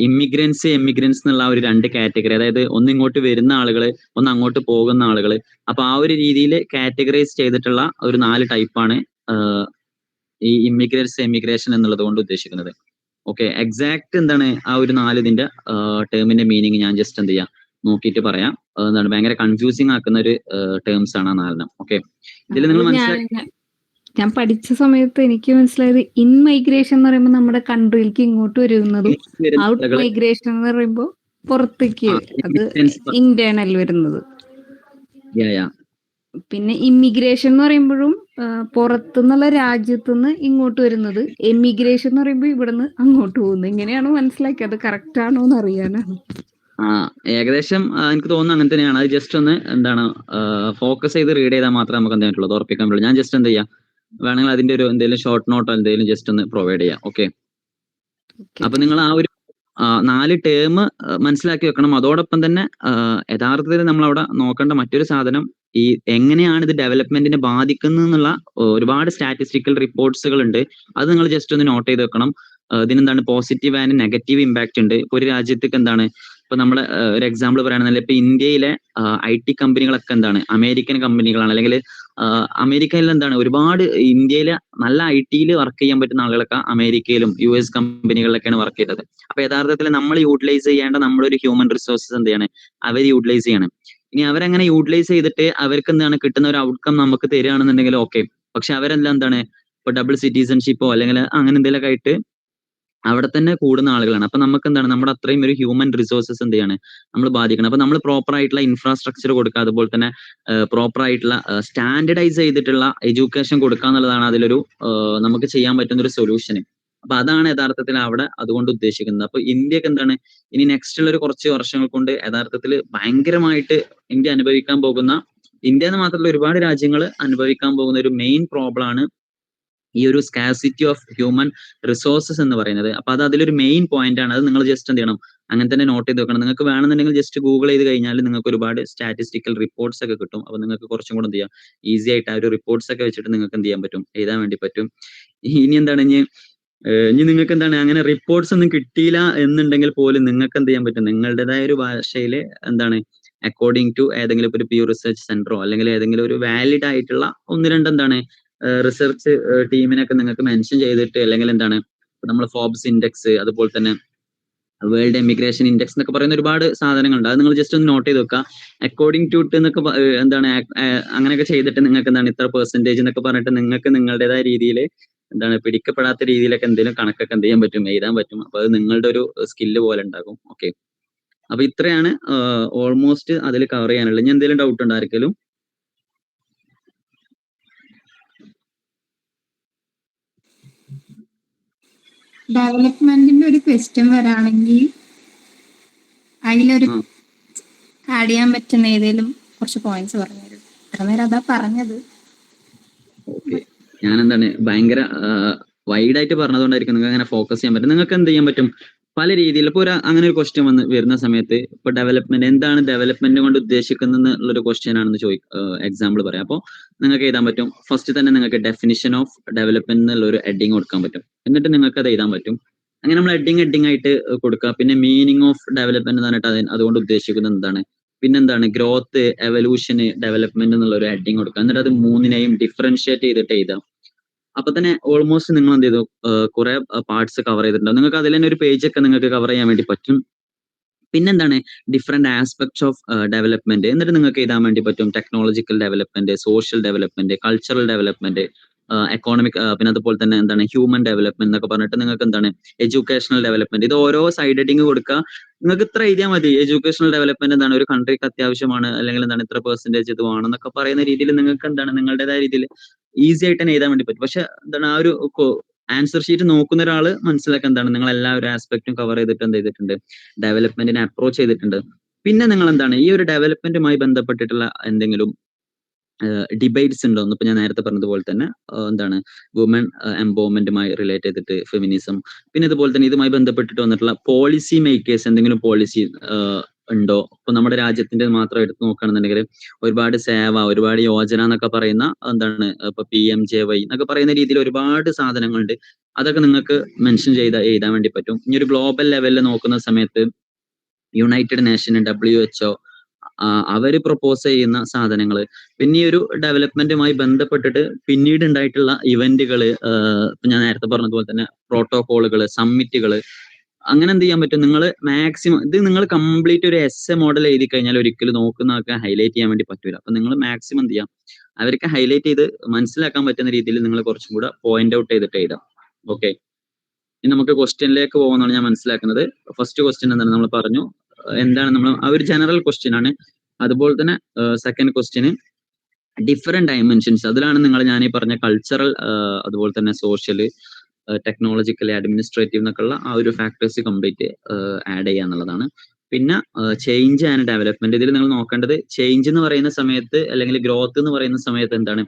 ഇമിഗ്രൻസ് എമിഗ്രൻസ് എന്നുള്ള ഒരു 2 കാറ്റഗറി. അതായത് ഒന്ന് ഇങ്ങോട്ട് വരുന്ന ആളുകൾ, ഒന്ന് അങ്ങോട്ട് പോകുന്ന ആളുകൾ. അപ്പൊ ആ ഒരു രീതിയിൽ കാറ്റഗറൈസ് ചെയ്തിട്ടുള്ള ഒരു 4 ടൈപ്പാണ് ഈ ഇമിഗ്രൻസ് എമിഗ്രേഷൻ എന്നുള്ളത് കൊണ്ട് ഉദ്ദേശിക്കുന്നത്. ഓക്കെ. എക്സാക്ട് എന്താണ് ആ ഒരു 4 ഇതിന്റെ ടേമിന്റെ മീനിങ് ഞാൻ ജസ്റ്റ് എന്ത് ചെയ്യാം നോക്കിയിട്ട് പറയാം. എന്താണ് ഭയങ്കര കൺഫ്യൂസിങ് ആക്കുന്ന ഒരു ടേംസ് ആണ് ആ 4. ഓക്കെ. ഇതിൽ നിങ്ങൾ മനസ്സിലാക്കി, ഞാൻ പഠിച്ച സമയത്ത് എനിക്ക് മനസ്സിലായത് ഇൻ മൈഗ്രേഷൻ എന്ന് പറയുമ്പോൾ നമ്മുടെ കൺട്രിയിലേക്ക് ഇങ്ങോട്ട് വരുന്നതും, ഔട്ട് മൈഗ്രേഷൻ എന്ന് പറയുമ്പോൾ പുറത്തേക്ക്, അത് ഇന്റേണൽ വരുന്നത്. പിന്നെ ഇമിഗ്രേഷൻ എന്ന് പറയുമ്പോഴും പുറത്തുനിന്നുള്ള രാജ്യത്തുനിന്ന് ഇങ്ങോട്ട് വരുന്നത്, എമിഗ്രേഷൻ എന്ന് പറയുമ്പോൾ ഇവിടുന്ന് അങ്ങോട്ട് പോകുന്നത്. ഇങ്ങനെയാണ് മനസ്സിലാക്കിയത്. കറക്റ്റ് ആണോ എന്ന് അറിയാനാണ്. ഏകദേശം എനിക്ക് തോന്നുന്നു അങ്ങനെ തന്നെയാണ്. അത് ജസ്റ്റ് ഒന്ന് എന്താണ് ഫോക്കസ് ചെയ്ത് റീഡ് ചെയ്താൽ മാത്രമേ നമുക്ക് എന്ത് പറ്റുള്ളൂ, ഉറപ്പിക്കാൻ പറ്റുള്ളൂ. ഞാൻ ജസ്റ്റ് എന്ത് ചെയ്യാം, വേണമെങ്കിൽ അതിന്റെ ഒരു എന്തെങ്കിലും ഷോർട്ട് നോട്ടോ എന്തെങ്കിലും ജസ്റ്റ് ഒന്ന് പ്രൊവൈഡ് ചെയ്യാം. ഓക്കെ. അപ്പൊ നിങ്ങൾ ആ ഒരു 4 ടേം മനസ്സിലാക്കി വെക്കണം. അതോടൊപ്പം തന്നെ യഥാർത്ഥത്തിൽ നമ്മൾ അവിടെ നോക്കേണ്ട മറ്റൊരു സാധനം, ഈ എങ്ങനെയാണ് ഇത് ഡെവലപ്മെന്റിനെ ബാധിക്കുന്നത് എന്നുള്ള ഒരുപാട് സ്റ്റാറ്റിസ്റ്റിക്കൽ റിപ്പോർട്ട്സുകൾ ഉണ്ട്. അത് നിങ്ങൾ ജസ്റ്റ് ഒന്ന് നോട്ട് ചെയ്ത് വെക്കണം. ഇതിനെന്താണ് പോസിറ്റീവ് ആൻഡ് നെഗറ്റീവ് ഇമ്പാക്ട് ഉണ്ട്. ഒരു രാജ്യത്തേക്ക് എന്താണ് ഇപ്പൊ നമ്മളെ ഒരു എക്സാമ്പിൾ പറയുകയാണെന്നുണ്ടെങ്കിൽ ഇപ്പൊ ഇന്ത്യയിലെ IT കമ്പനികളൊക്കെ എന്താണ് അമേരിക്കൻ കമ്പനികളാണ്. അല്ലെങ്കിൽ അമേരിക്കയിൽ എന്താണ് ഒരുപാട് ഇന്ത്യയിലെ നല്ല IT വർക്ക് ചെയ്യാൻ പറ്റുന്ന ആളുകളൊക്കെ അമേരിക്കയിലും US കമ്പനികളിലൊക്കെയാണ് വർക്ക് ചെയ്തത്. അപ്പൊ യഥാർത്ഥത്തിൽ നമ്മൾ യൂട്ടിലൈസ് ചെയ്യേണ്ട നമ്മളൊരു ഹ്യൂമൻ റിസോഴ്സസ് എന്ത് ചെയ്യാണ്, അവർ യൂട്ടിലൈസ് ചെയ്യണം. ഇനി അവരങ്ങനെ യൂട്ടിലൈസ് ചെയ്തിട്ട് അവർക്ക് എന്താണ് കിട്ടുന്ന ഒരു ഔട്ട്കം നമുക്ക് തരികയാണെന്നുണ്ടെങ്കിൽ ഓക്കെ. പക്ഷെ അവരെല്ലാം എന്താണ് ഇപ്പൊ ഡബിൾ സിറ്റിസൺഷിപ്പോ അല്ലെങ്കിൽ അങ്ങനെ എന്തെങ്കിലുമൊക്കെ ആയിട്ട് അവിടെ തന്നെ കൂടുന്ന ആളുകളാണ്. അപ്പൊ നമുക്ക് എന്താണ് നമ്മുടെ അത്രയും ഒരു ഹ്യൂമൻ റിസോഴ്സസ് എന്ത് ചെയ്യാണ് നമ്മൾ ബാധിക്കണം. അപ്പൊ നമ്മൾ പ്രോപ്പർ ആയിട്ടുള്ള ഇൻഫ്രാസ്ട്രക്ചർ കൊടുക്കുക, അതുപോലെ തന്നെ പ്രോപ്പർ ആയിട്ടുള്ള സ്റ്റാൻഡർഡൈസ് ചെയ്തിട്ടുള്ള എഡ്യൂക്കേഷൻ കൊടുക്കുക എന്നുള്ളതാണ് അതിലൊരു നമുക്ക് ചെയ്യാൻ പറ്റുന്ന ഒരു സൊല്യൂഷന്. അപ്പൊ അതാണ് യഥാർത്ഥത്തിൽ അവിടെ അതുകൊണ്ട് ഉദ്ദേശിക്കുന്നത്. അപ്പൊ ഇന്ത്യക്ക് എന്താണ് ഇനി നെക്സ്റ്റ് ഉള്ള ഒരു കുറച്ച് വർഷങ്ങൾ കൊണ്ട് യഥാർത്ഥത്തിൽ ഭയങ്കരമായിട്ട് ഇന്ത്യ അനുഭവിക്കാൻ പോകുന്ന, ഇന്ത്യ എന്ന് മാത്രമല്ല ഒരുപാട് രാജ്യങ്ങൾ അനുഭവിക്കാൻ പോകുന്ന ഒരു മെയിൻ പ്രോബ്ലം ആണ് ഈ ഒരു സ്കാസിറ്റി ഓഫ് ഹ്യൂമൻ റിസോഴ്സസ് എന്ന് പറയുന്നത്. അപ്പൊ അത് അതിലൊരു മെയിൻ പോയിന്റ് ആണ്. അത് നിങ്ങൾ ജസ്റ്റ് എന്ത് ചെയ്യണം, അങ്ങനെ തന്നെ നോട്ട് ചെയ്ത് വെക്കണം. നിങ്ങൾക്ക് വേണമെന്നുണ്ടെങ്കിൽ ജസ്റ്റ് ഗൂഗിൾ ചെയ്ത് കഴിഞ്ഞാൽ നിങ്ങൾക്ക് ഒരുപാട് സ്റ്റാറ്റിസ്റ്റിക്കൽ റിപ്പോർട്ട്സ് ഒക്കെ കിട്ടും. അപ്പൊ നിങ്ങൾക്ക് കുറച്ചും കൂടെ എന്ത് ചെയ്യാം, ഈസി ആയിട്ട് ആ ഒരു റിപ്പോർട്ട്സ് ഒക്കെ വെച്ചിട്ട് നിങ്ങൾക്ക് എന്ത് ചെയ്യാൻ പറ്റും, എഴുതാൻ വേണ്ടി പറ്റും. ഇനി എന്താണ് ഇനി നിങ്ങൾക്ക് എന്താണ് അങ്ങനെ റിപ്പോർട്ട്സ് ഒന്നും കിട്ടിയില്ല എന്നുണ്ടെങ്കിൽ പോലും നിങ്ങൾക്ക് എന്ത് ചെയ്യാൻ പറ്റും, നിങ്ങളുടേതായ ഒരു ഭാഷയിൽ എന്താണ് അക്കോർഡിംഗ് ടു ഏതെങ്കിലും ഒരു പ്യൂർ റിസർച്ച് സെന്ററോ അല്ലെങ്കിൽ ഏതെങ്കിലും ഒരു വാലിഡ് ആയിട്ടുള്ള ഒന്ന് രണ്ട് എന്താണ് റിസർച്ച് ടീമിനൊക്കെ നിങ്ങൾക്ക് മെൻഷൻ ചെയ്തിട്ട്, അല്ലെങ്കിൽ എന്താണ് നമ്മൾ ഫോബ്സ് ഇൻഡെക്സ്, അതുപോലെ തന്നെ വേൾഡ് എമിഗ്രേഷൻ ഇൻഡെക്സ് എന്നൊക്കെ പറയുന്ന ഒരുപാട് സാധനങ്ങളുണ്ട്. അത് നിങ്ങൾ ജസ്റ്റ് ഒന്ന് നോട്ട് ചെയ്ത് വെക്കുക. അക്കോർഡിംഗ് ടു എന്നൊക്കെ എന്താണ് അങ്ങനെയൊക്കെ ചെയ്തിട്ട് നിങ്ങൾക്ക് എന്താണ് ഇത്ര പെർസെന്റേജ് എന്നൊക്കെ പറഞ്ഞിട്ട് നിങ്ങൾക്ക് നിങ്ങളുടേതായ രീതിയിൽ എന്താണ് പിടിക്കപ്പെടാത്ത രീതിയിലൊക്കെ എന്തെങ്കിലും കണക്കൊക്കെ എന്ത് ചെയ്യാൻ പറ്റും, എഴുതാൻ പറ്റും. അപ്പൊ അത് നിങ്ങളുടെ ഒരു സ്കില്ല് പോലെ ഉണ്ടാകും. ഓക്കെ, അപ്പൊ ഇത്രയാണ് ഓൾമോസ്റ്റ് അതിൽ കവർ ചെയ്യാനുള്ളത്. ഇനി എന്തെങ്കിലും ഡൗട്ട് ഉണ്ടോ ആർക്കെങ്കിലും? ഡെവലപ്മെന്റിന്റെ ഒരു ക്വസ്റ്റ്യൻ വരാണെങ്കിൽ അതിലൊരു ആഡ് ചെയ്യാൻ പറ്റുന്ന ഏതെങ്കിലും കുറച്ച് പോയിന്റ്സ് പറഞ്ഞുതരും. ഇത്ര നേരം അതാ പറഞ്ഞത്. ഓക്കെ, ഞാൻ എന്താണ് ഭയങ്കര വൈഡ് ആയിട്ട് പറഞ്ഞതുകൊണ്ടായിരിക്കും നിങ്ങൾക്ക് അങ്ങനെ ഫോക്കസ് ചെയ്യാൻ പറ്റും. നിങ്ങൾക്ക് എന്ത് ചെയ്യാൻ പറ്റും, പല രീതിയിൽ ഇപ്പൊ അങ്ങനെ ഒരു ക്വസ്റ്റ്യൻ വരുന്ന സമയത്ത് ഇപ്പൊ ഡെവലപ്മെന്റ് എന്താണ്, ഡെവലപ്മെന്റ് കൊണ്ട് ഉദ്ദേശിക്കുന്നത് ഉള്ളൊരു ക്വസ്റ്റ്യൻ ആണെന്ന് എക്സാമ്പിൾ പറയാം. അപ്പോൾ നിങ്ങൾക്ക് എഴുതാൻ പറ്റും, ഫസ്റ്റ് തന്നെ നിങ്ങൾക്ക് ഡെഫിനിഷൻ ഓഫ് ഡെവലപ്മെന്റ് എന്നുള്ള ഒരു ഹെഡിങ് കൊടുക്കാൻ പറ്റും. എന്നിട്ട് നിങ്ങൾക്ക് അത് എഴുതാൻ പറ്റും. അങ്ങനെ നമ്മൾ ഹെഡിങ് ആയിട്ട് കൊടുക്കുക. പിന്നെ മീനിങ് ഓഫ് ഡെവലപ്മെന്റ് എന്ന് പറഞ്ഞിട്ട് അതുകൊണ്ട് ഉദ്ദേശിക്കുന്നത് എന്താണ്, പിന്നെന്താണ് ഗ്രോത്ത്, എവല്യൂഷന്, ഡെവലപ്മെന്റ് എന്നുള്ള ഒരു ഹെഡിങ് കൊടുക്കുക. എന്നിട്ട് അത് മൂന്നിനെയും ഡിഫറൻഷിയേറ്റ് ചെയ്തിട്ട് എഴുതാം. അപ്പൊ തന്നെ ഓൾമോസ്റ്റ് നിങ്ങൾ എന്ത് ചെയ്തു, കുറെ പാർട്സ് കവർ ചെയ്തിട്ടുണ്ടാവും. നിങ്ങൾക്ക് അതിൽ തന്നെ ഒരു പേജ് ഒക്കെ നിങ്ങൾക്ക് കവർ ചെയ്യാൻ വേണ്ടി പറ്റും. പിന്നെന്താണ് ഡിഫറെന്റ് ആസ്പെക്ട്സ് ഓഫ് ഡെവലപ്മെന്റ്, എന്നിട്ട് നിങ്ങൾക്ക് എഴുതാൻ വേണ്ടി പറ്റും technological development, social development, cultural development, economic, പിന്നെ അതുപോലെ തന്നെ എന്താണ് ഹ്യൂമൻ ഡെവലപ്മെന്റ് എന്നൊക്കെ പറഞ്ഞിട്ട് നിങ്ങൾക്ക് എന്താണ് എഡ്യൂക്കേഷണൽ ഡെവലപ്മെന്റ്. ഇത് ഓരോ സൈഡ് ഹെഡിങ് കൊടുക്കുക. നിങ്ങൾക്ക് ഇത്ര എഴുതിയാൽ മതി. എഡ്യൂക്കേഷണൽ ഡെവലപ്മെന്റ് എന്താണ് ഒരു കൺട്രിക്ക് അത്യാവശ്യമാണ്, അല്ലെങ്കിൽ എന്താണ് ഇത്ര പെർസെന്റേജ് ഇത് വേണം എന്നൊക്കെ പറയുന്ന രീതിയിൽ നിങ്ങൾക്ക് എന്താണ് നിങ്ങളുടേതായ രീതിയിൽ ഈസി ആയിട്ട് തന്നെ എഴുതാൻ വേണ്ടി പറ്റും. പക്ഷെ എന്താണ് ആ ഒരു ആൻസർ ഷീറ്റ് നോക്കുന്ന ഒരാള് മനസ്സിലാക്കുക എന്താണ് നിങ്ങൾ എല്ലാ ഒരു ആസ്പെക്ടും കവർ ചെയ്തിട്ട് എന്ത് ചെയ്തിട്ടുണ്ട്, ഡെവലപ്മെന്റിനെ അപ്രോച്ച് ചെയ്തിട്ടുണ്ട്. പിന്നെ നിങ്ങൾ എന്താണ് ഈ ഒരു ഡെവലപ്മെന്റുമായി ബന്ധപ്പെട്ടിട്ടുള്ള എന്തെങ്കിലും ഡിബേറ്റ്സ് ഉണ്ടോ എന്ന് ഇപ്പൊ ഞാൻ നേരത്തെ പറഞ്ഞതുപോലെ തന്നെ എന്താണ് വുമൻ എംപവർമെന്റുമായി റിലേറ്റ് ചെയ്തിട്ട് ഫെമിനിസം, പിന്നെ ഇതുപോലെ തന്നെ ഇതുമായി ബന്ധപ്പെട്ടിട്ട് വന്നിട്ടുള്ള പോളിസി മേക്കേഴ്സ് എന്തെങ്കിലും പോളിസി ഉണ്ടോ. ഇപ്പൊ നമ്മുടെ രാജ്യത്തിന്റെ മാത്രം എടുത്ത് നോക്കുകയാണെന്നുണ്ടെങ്കിൽ ഒരുപാട് സേവ, ഒരുപാട് യോജന എന്നൊക്കെ പറയുന്ന എന്താണ് ഇപ്പൊ PMJY എന്നൊക്കെ പറയുന്ന രീതിയിൽ ഒരുപാട് സാധനങ്ങളുണ്ട്. അതൊക്കെ നിങ്ങൾക്ക് മെൻഷൻ എഴുതാൻ വേണ്ടി പറ്റും. ഇനി ഒരു ഗ്ലോബൽ ലെവലിൽ നോക്കുന്ന സമയത്ത് യുണൈറ്റഡ് നേഷൻ, WHO അവര് പ്രപ്പോസ് ചെയ്യുന്ന സാധനങ്ങൾ, പിന്നെ ഈ ഒരു ഡെവലപ്മെന്റുമായി ബന്ധപ്പെട്ടിട്ട് പിന്നീട് ഉണ്ടായിട്ടുള്ള ഇവന്റുകള്, ഇപ്പൊ ഞാൻ നേരത്തെ പറഞ്ഞതുപോലെ തന്നെ പ്രോട്ടോകോളുകള്, സമ്മിറ്റുകള്, അങ്ങനെ എന്ത് ചെയ്യാൻ പറ്റും, നിങ്ങൾ മാക്സിമം ഇത് നിങ്ങൾ കംപ്ലീറ്റ് ഒരു essay മോഡൽ എഴുതി കഴിഞ്ഞാൽ ഒരിക്കലും നോക്കുന്ന ആൾക്ക് ഹൈലൈറ്റ് ചെയ്യാൻ വേണ്ടി പറ്റൂല. അപ്പൊ നിങ്ങൾ മാക്സിമം എന്ത് ചെയ്യാം, അവർക്ക് ഹൈലൈറ്റ് ചെയ്ത് മനസ്സിലാക്കാൻ പറ്റുന്ന രീതിയിൽ നിങ്ങൾ കുറച്ചും കൂടെ പോയിന്റ് ഔട്ട് ചെയ്തിട്ട് എഴുതാം. ഓക്കെ, ഇനി നമുക്ക് ക്വസ്റ്റ്യനിലേക്ക് പോകുന്നതാണ് ഞാൻ മനസ്സിലാക്കുന്നത്. ഫസ്റ്റ് ക്വസ്റ്റ്യൻ എന്താണ് നമ്മൾ പറഞ്ഞു, എന്താണ് നമ്മൾ ആ ഒരു ജനറൽ ക്വസ്റ്റ്യൻ ആണ്. അതുപോലെ തന്നെ സെക്കൻഡ് ക്വസ്റ്റ്യന് ഡിഫറെന്റ് ഡയമെൻഷൻസ്, അതിലാണ് നിങ്ങൾ ഞാൻ ഈ പറഞ്ഞ കൾച്ചറൽ, അതുപോലെ തന്നെ സോഷ്യൽ, ടെക്നോളജിക്കൽ, അഡ്മിനിസ്ട്രേറ്റീവ് എന്നൊക്കെയുള്ള ആ ഒരു ഫാക്ടേഴ്സ് കംപ്ലീറ്റ് ആഡ് ചെയ്യുക എന്നുള്ളതാണ്. പിന്നെ ചേഞ്ച് ആൻഡ് ഡെവലപ്മെന്റ്, ഇതിൽ നിങ്ങൾ നോക്കേണ്ടത് ചേഞ്ച് എന്ന് പറയുന്ന സമയത്ത് അല്ലെങ്കിൽ ഗ്രോത്ത് എന്ന് പറയുന്ന സമയത്ത് എന്താണ്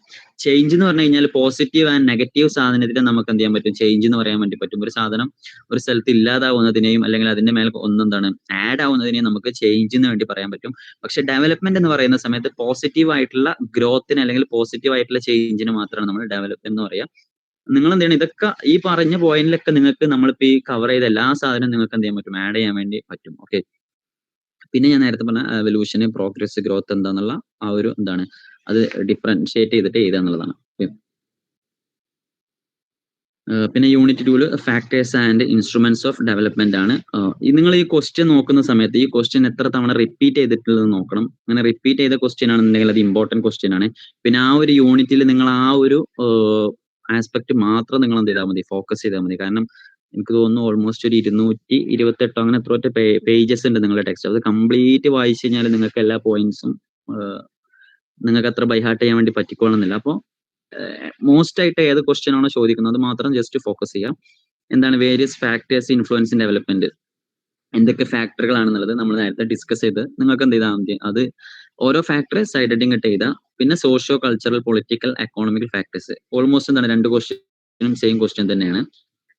ചേഞ്ച് എന്ന് പറഞ്ഞു കഴിഞ്ഞാൽ പോസിറ്റീവ് ആൻഡ് നെഗറ്റീവ് സാധനത്തിന് നമുക്ക് എന്ത് ചെയ്യാൻ പറ്റും, ചേഞ്ച് എന്ന് പറയാൻ വേണ്ടി പറ്റും. ഒരു സാധനം ഒരു സ്ഥലത്ത് ഇല്ലാതാവുന്നതിനെയും അല്ലെങ്കിൽ അതിന്റെ മേലെ ഒന്നെന്താണ് ആഡ് ആവുന്നതിനെയും നമുക്ക് ചേഞ്ചിന് വേണ്ടി പറയാൻ പറ്റും. പക്ഷെ ഡെവലപ്മെന്റ് എന്ന് പറയുന്ന സമയത്ത് പോസിറ്റീവ് ആയിട്ടുള്ള ഗ്രോത്തിന് അല്ലെങ്കിൽ പോസിറ്റീവ് ആയിട്ടുള്ള ചേഞ്ചിന് മാത്രമാണ് നമ്മൾ ഡെവലപ്മെന്റ് എന്ന് പറയാം. നിങ്ങൾ എന്ത് ചെയ്യണം, ഇതൊക്കെ ഈ പറഞ്ഞ പോയിന്റിലൊക്കെ നിങ്ങൾക്ക് നമ്മളിപ്പോ ഈ കവർ ചെയ്ത എല്ലാ സാധനവും നിങ്ങൾക്ക് എന്ത് ചെയ്യാൻ പറ്റും, ആഡ് ചെയ്യാൻ വേണ്ടി പറ്റും. ഓക്കെ, പിന്നെ ഞാൻ നേരത്തെ പറഞ്ഞ എവല്യൂഷന്, പ്രോഗ്രസ്, ഗ്രോത്ത് എന്താന്നുള്ള ആ ഒരു എന്താണ് അത് ഡിഫറൻഷിയേറ്റ് ചെയ്തിട്ട് എഴുതുക എന്നുള്ളതാണ്. പിന്നെ unit 2 factors and instruments of development ആണ്. നിങ്ങൾ ഈ ക്വസ്റ്റ്യൻ നോക്കുന്ന സമയത്ത് ഈ ക്വസ്റ്റ്യൻ എത്ര തവണ റിപ്പീറ്റ് ചെയ്തിട്ടുള്ളത് നോക്കണം. അങ്ങനെ റിപ്പീറ്റ് ചെയ്ത ക്വസ്റ്റ്യൻ ആണെന്നുണ്ടെങ്കിൽ അത് ഇമ്പോർട്ടന്റ് ക്വസ്റ്റ്യൻ ആണ്. പിന്നെ ആ ഒരു യൂണിറ്റിൽ നിങ്ങൾ ആ ഒരു ആസ്പെക്ട് മാത്രം നിങ്ങൾ എന്ത് ചെയ്താൽ മതി, ഫോക്കസ് ചെയ്താൽ മതി. കാരണം എനിക്ക് തോന്നുന്നു ഓൾമോസ്റ്റ് ഒരു 228 അങ്ങനെ എത്ര പേജസ് ഉണ്ട് നിങ്ങളുടെ ടെക്സ്റ്റ്. അത് കംപ്ലീറ്റ് വായിച്ചു കഴിഞ്ഞാൽ നിങ്ങൾക്ക് എല്ലാ പോയിന്റ്സും നിങ്ങൾക്ക് അത്ര ബൈഹാർട്ട് ചെയ്യാൻ വേണ്ടി പറ്റിക്കോളുന്നില്ല. അപ്പോൾ മോസ്റ്റ് ആയിട്ട് ഏത് ക്വസ്റ്റ്യൻ ആണോ ചോദിക്കുന്നത് അത് മാത്രം ജസ്റ്റ് ഫോക്കസ് ചെയ്യാം. എന്താണ് various factors influence in development, എന്തൊക്കെ ഫാക്ടറുകളാണെന്നുള്ളത് നമ്മൾ നേരത്തെ ഡിസ്കസ് ചെയ്ത് നിങ്ങൾക്ക് എന്ത് ചെയ്താൽ മതി, അത് ഓരോ ഫാക്ടർ സൈഡ് ഹെഡിങ് ഇട്ട് ചെയ്താൽ. പിന്നെ socio cultural, political, economical factors almost എന്താണ് 2 ക്വസ്റ്റ്യനും സെയിം ക്വസ്റ്റ്യൻ തന്നെയാണ്.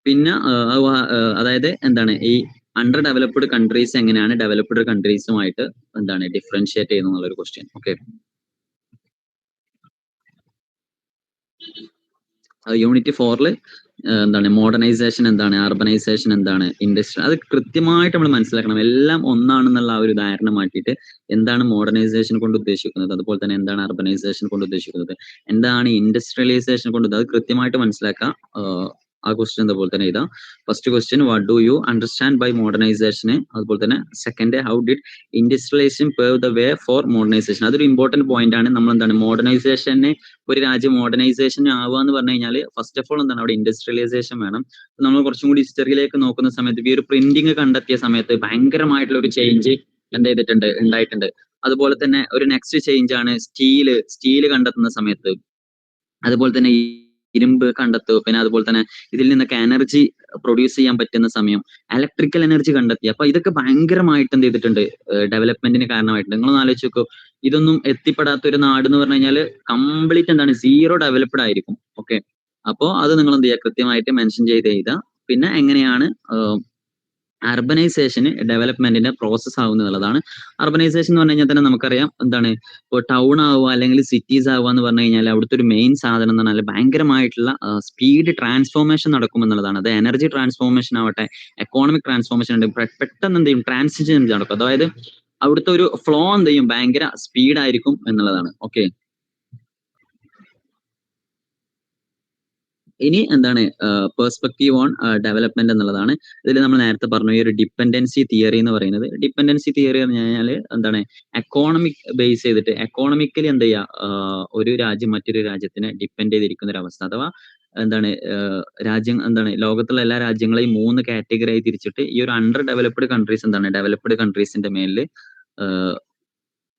പിന്നെ അതായത് എന്താണ് ഈ അണ്ടർ ഡെവലപ്ഡ് കൺട്രീസ് എങ്ങനെയാണ് ഡെവലപ്ഡ് കൺട്രീസുമായിട്ട് എന്താണ് ഡിഫറൻഷിയേറ്റ് ചെയ്യുന്നത് എന്നുള്ളൊരു ക്വസ്റ്റ്യൻ. ഓക്കെ, യൂണിറ്റ് 4 എന്താണ് മോഡേണൈസേഷൻ എന്താണ്, അർബനൈസേഷൻ എന്താണ്, ഇൻഡസ്ട്രി, അത് കൃത്യമായിട്ട് നമ്മൾ മനസ്സിലാക്കണം. എല്ലാം ഒന്നാണെന്നുള്ള ആ ഒരു ധാരണ മാറ്റിയിട്ട് എന്താണ് മോഡേണൈസേഷൻ കൊണ്ട് ഉദ്ദേശിക്കുന്നത്, അതുപോലെ തന്നെ എന്താണ് അർബനൈസേഷൻ കൊണ്ട് ഉദ്ദേശിക്കുന്നത്, എന്താണ് ഇൻഡസ്ട്രിയലൈസേഷൻ കൊണ്ട്, അത് കൃത്യമായിട്ട് മനസ്സിലാക്കാം. ആ ക്വസ്റ്റ്യൻ അതുപോലെ തന്നെ ഇതാ. First question what do you understand by മോഡേണൈസേഷന്, അതുപോലെ തന്നെ second how did industrialization pave the way for modernization. അതൊരു ഇമ്പോർട്ടന്റ് പോയിന്റ് ആണ്. നമ്മൾ എന്താണ് മോഡേണൈസേഷനെ, ഒരു രാജ്യം മോഡേണൈസേഷൻ ആവുക എന്ന് പറഞ്ഞു കഴിഞ്ഞാൽ ഫസ്റ്റ് ഓഫ് ഓൾ എന്താണ് അവിടെ ഇൻഡസ്ട്രിയലൈസേഷൻ വേണം. നമ്മൾ കുറച്ചും കൂടി ഹിസ്റ്ററിയിലേക്ക് നോക്കുന്ന സമയത്ത് ഈ ഒരു പ്രിന്റിംഗ് കണ്ടെത്തിയ സമയത്ത് ഭയങ്കരമായിട്ടുള്ള ഒരു ചേഞ്ച് എന്ത് ചെയ്തിട്ടുണ്ട്, ഉണ്ടായിട്ടുണ്ട്. അതുപോലെ തന്നെ ഒരു നെക്സ്റ്റ് ചേഞ്ച് ആണ് സ്റ്റീല് കണ്ടെത്തുന്ന സമയത്ത്, അതുപോലെ തന്നെ ഇരുമ്പ് കണ്ടെത്തു. പിന്നെ അതുപോലെ തന്നെ ഇതിൽ നിന്നൊക്കെ എനർജി പ്രൊഡ്യൂസ് ചെയ്യാൻ പറ്റുന്ന സമയം ഇലക്ട്രിക്കൽ എനർജി കണ്ടെത്തി. അപ്പൊ ഇതൊക്കെ ഭയങ്കരമായിട്ട് എന്ത് ചെയ്തിട്ടുണ്ട്, ഡെവലപ്മെന്റിന് കാരണമായിട്ടുണ്ട്. നിങ്ങളൊന്ന് ആലോചിച്ച് നോക്കൂ, ഇതൊന്നും എത്തിപ്പെടാത്ത ഒരു നാട് എന്ന് പറഞ്ഞു കഴിഞ്ഞാൽ കംപ്ലീറ്റ് എന്താണ് സീറോ ഡെവലപ്ഡ് ആയിരിക്കും. ഓക്കെ, അപ്പോ അത് നിങ്ങൾ എന്ത് ചെയ്യുക, കൃത്യമായിട്ട് മെൻഷൻ ചെയ്ത് എഴുതുക. പിന്നെ എങ്ങനെയാണ് അർബനൈസേഷന് ഡെവലപ്മെന്റിന്റെ പ്രോസസ് ആവുന്നത് എന്നുള്ളതാണ്. അർബനൈസേഷൻ എന്ന് പറഞ്ഞു കഴിഞ്ഞാൽ തന്നെ നമുക്കറിയാം എന്താണ്, ഇപ്പോൾ ടൗൺ ആവുക അല്ലെങ്കിൽ സിറ്റീസ് ആവുക എന്ന് പറഞ്ഞു കഴിഞ്ഞാൽ അവിടുത്തെ ഒരു മെയിൻ സാധനം എന്ന് പറഞ്ഞാൽ ഭയങ്കരമായിട്ടുള്ള സ്പീഡ് ട്രാൻസ്ഫോർമേഷൻ നടക്കും എന്നുള്ളതാണ്. അത് എനർജി ട്രാൻസ്ഫോർമേഷൻ ആവട്ടെ, എക്കോണമിക് ട്രാൻസ്ഫോർമേഷൻ ഉണ്ട്, പെട്ടെന്ന് എന്ത് ചെയ്യും, ട്രാൻസിഷൻ നടക്കും. അതായത് അവിടുത്തെ ഒരു ഫ്ലോ എന്ത് ചെയ്യും, ഭയങ്കര സ്പീഡായിരിക്കും എന്നുള്ളതാണ്. ഓക്കെ, ഇനി എന്താണ് പെർസ്പെക്റ്റീവ് ഓൺ ഡെവലപ്മെന്റ് എന്നുള്ളതാണ്. ഇതിൽ നമ്മൾ നേരത്തെ പറഞ്ഞു ഈ ഒരു ഡിപ്പെൻഡൻസി തിയറി എന്ന് പറയുന്നത്. ഡിപ്പെൻഡൻസി തിയറി എന്ന് പറഞ്ഞാൽ എന്താണ്, എക്കോണമിക് ബേസ് ചെയ്തിട്ട് എക്കോണമിക്കലി എന്ത് ചെയ്യുക, ഒരു രാജ്യം മറ്റൊരു രാജ്യത്തിനെ ഡിപ്പെൻഡ് ചെയ്തിരിക്കുന്ന ഒരു അവസ്ഥ. അഥവാ എന്താണ് രാജ്യം എന്താണ് ലോകത്തുള്ള എല്ലാ രാജ്യങ്ങളെയും 3 കാറ്റഗറി ആയി തിരിച്ചിട്ട് ഈ ഒരു അണ്ടർ ഡെവലപ്ഡ് കൺട്രീസ് എന്താണ് ഡെവലപ്ഡ് കൺട്രീസിന്റെ മേലിൽ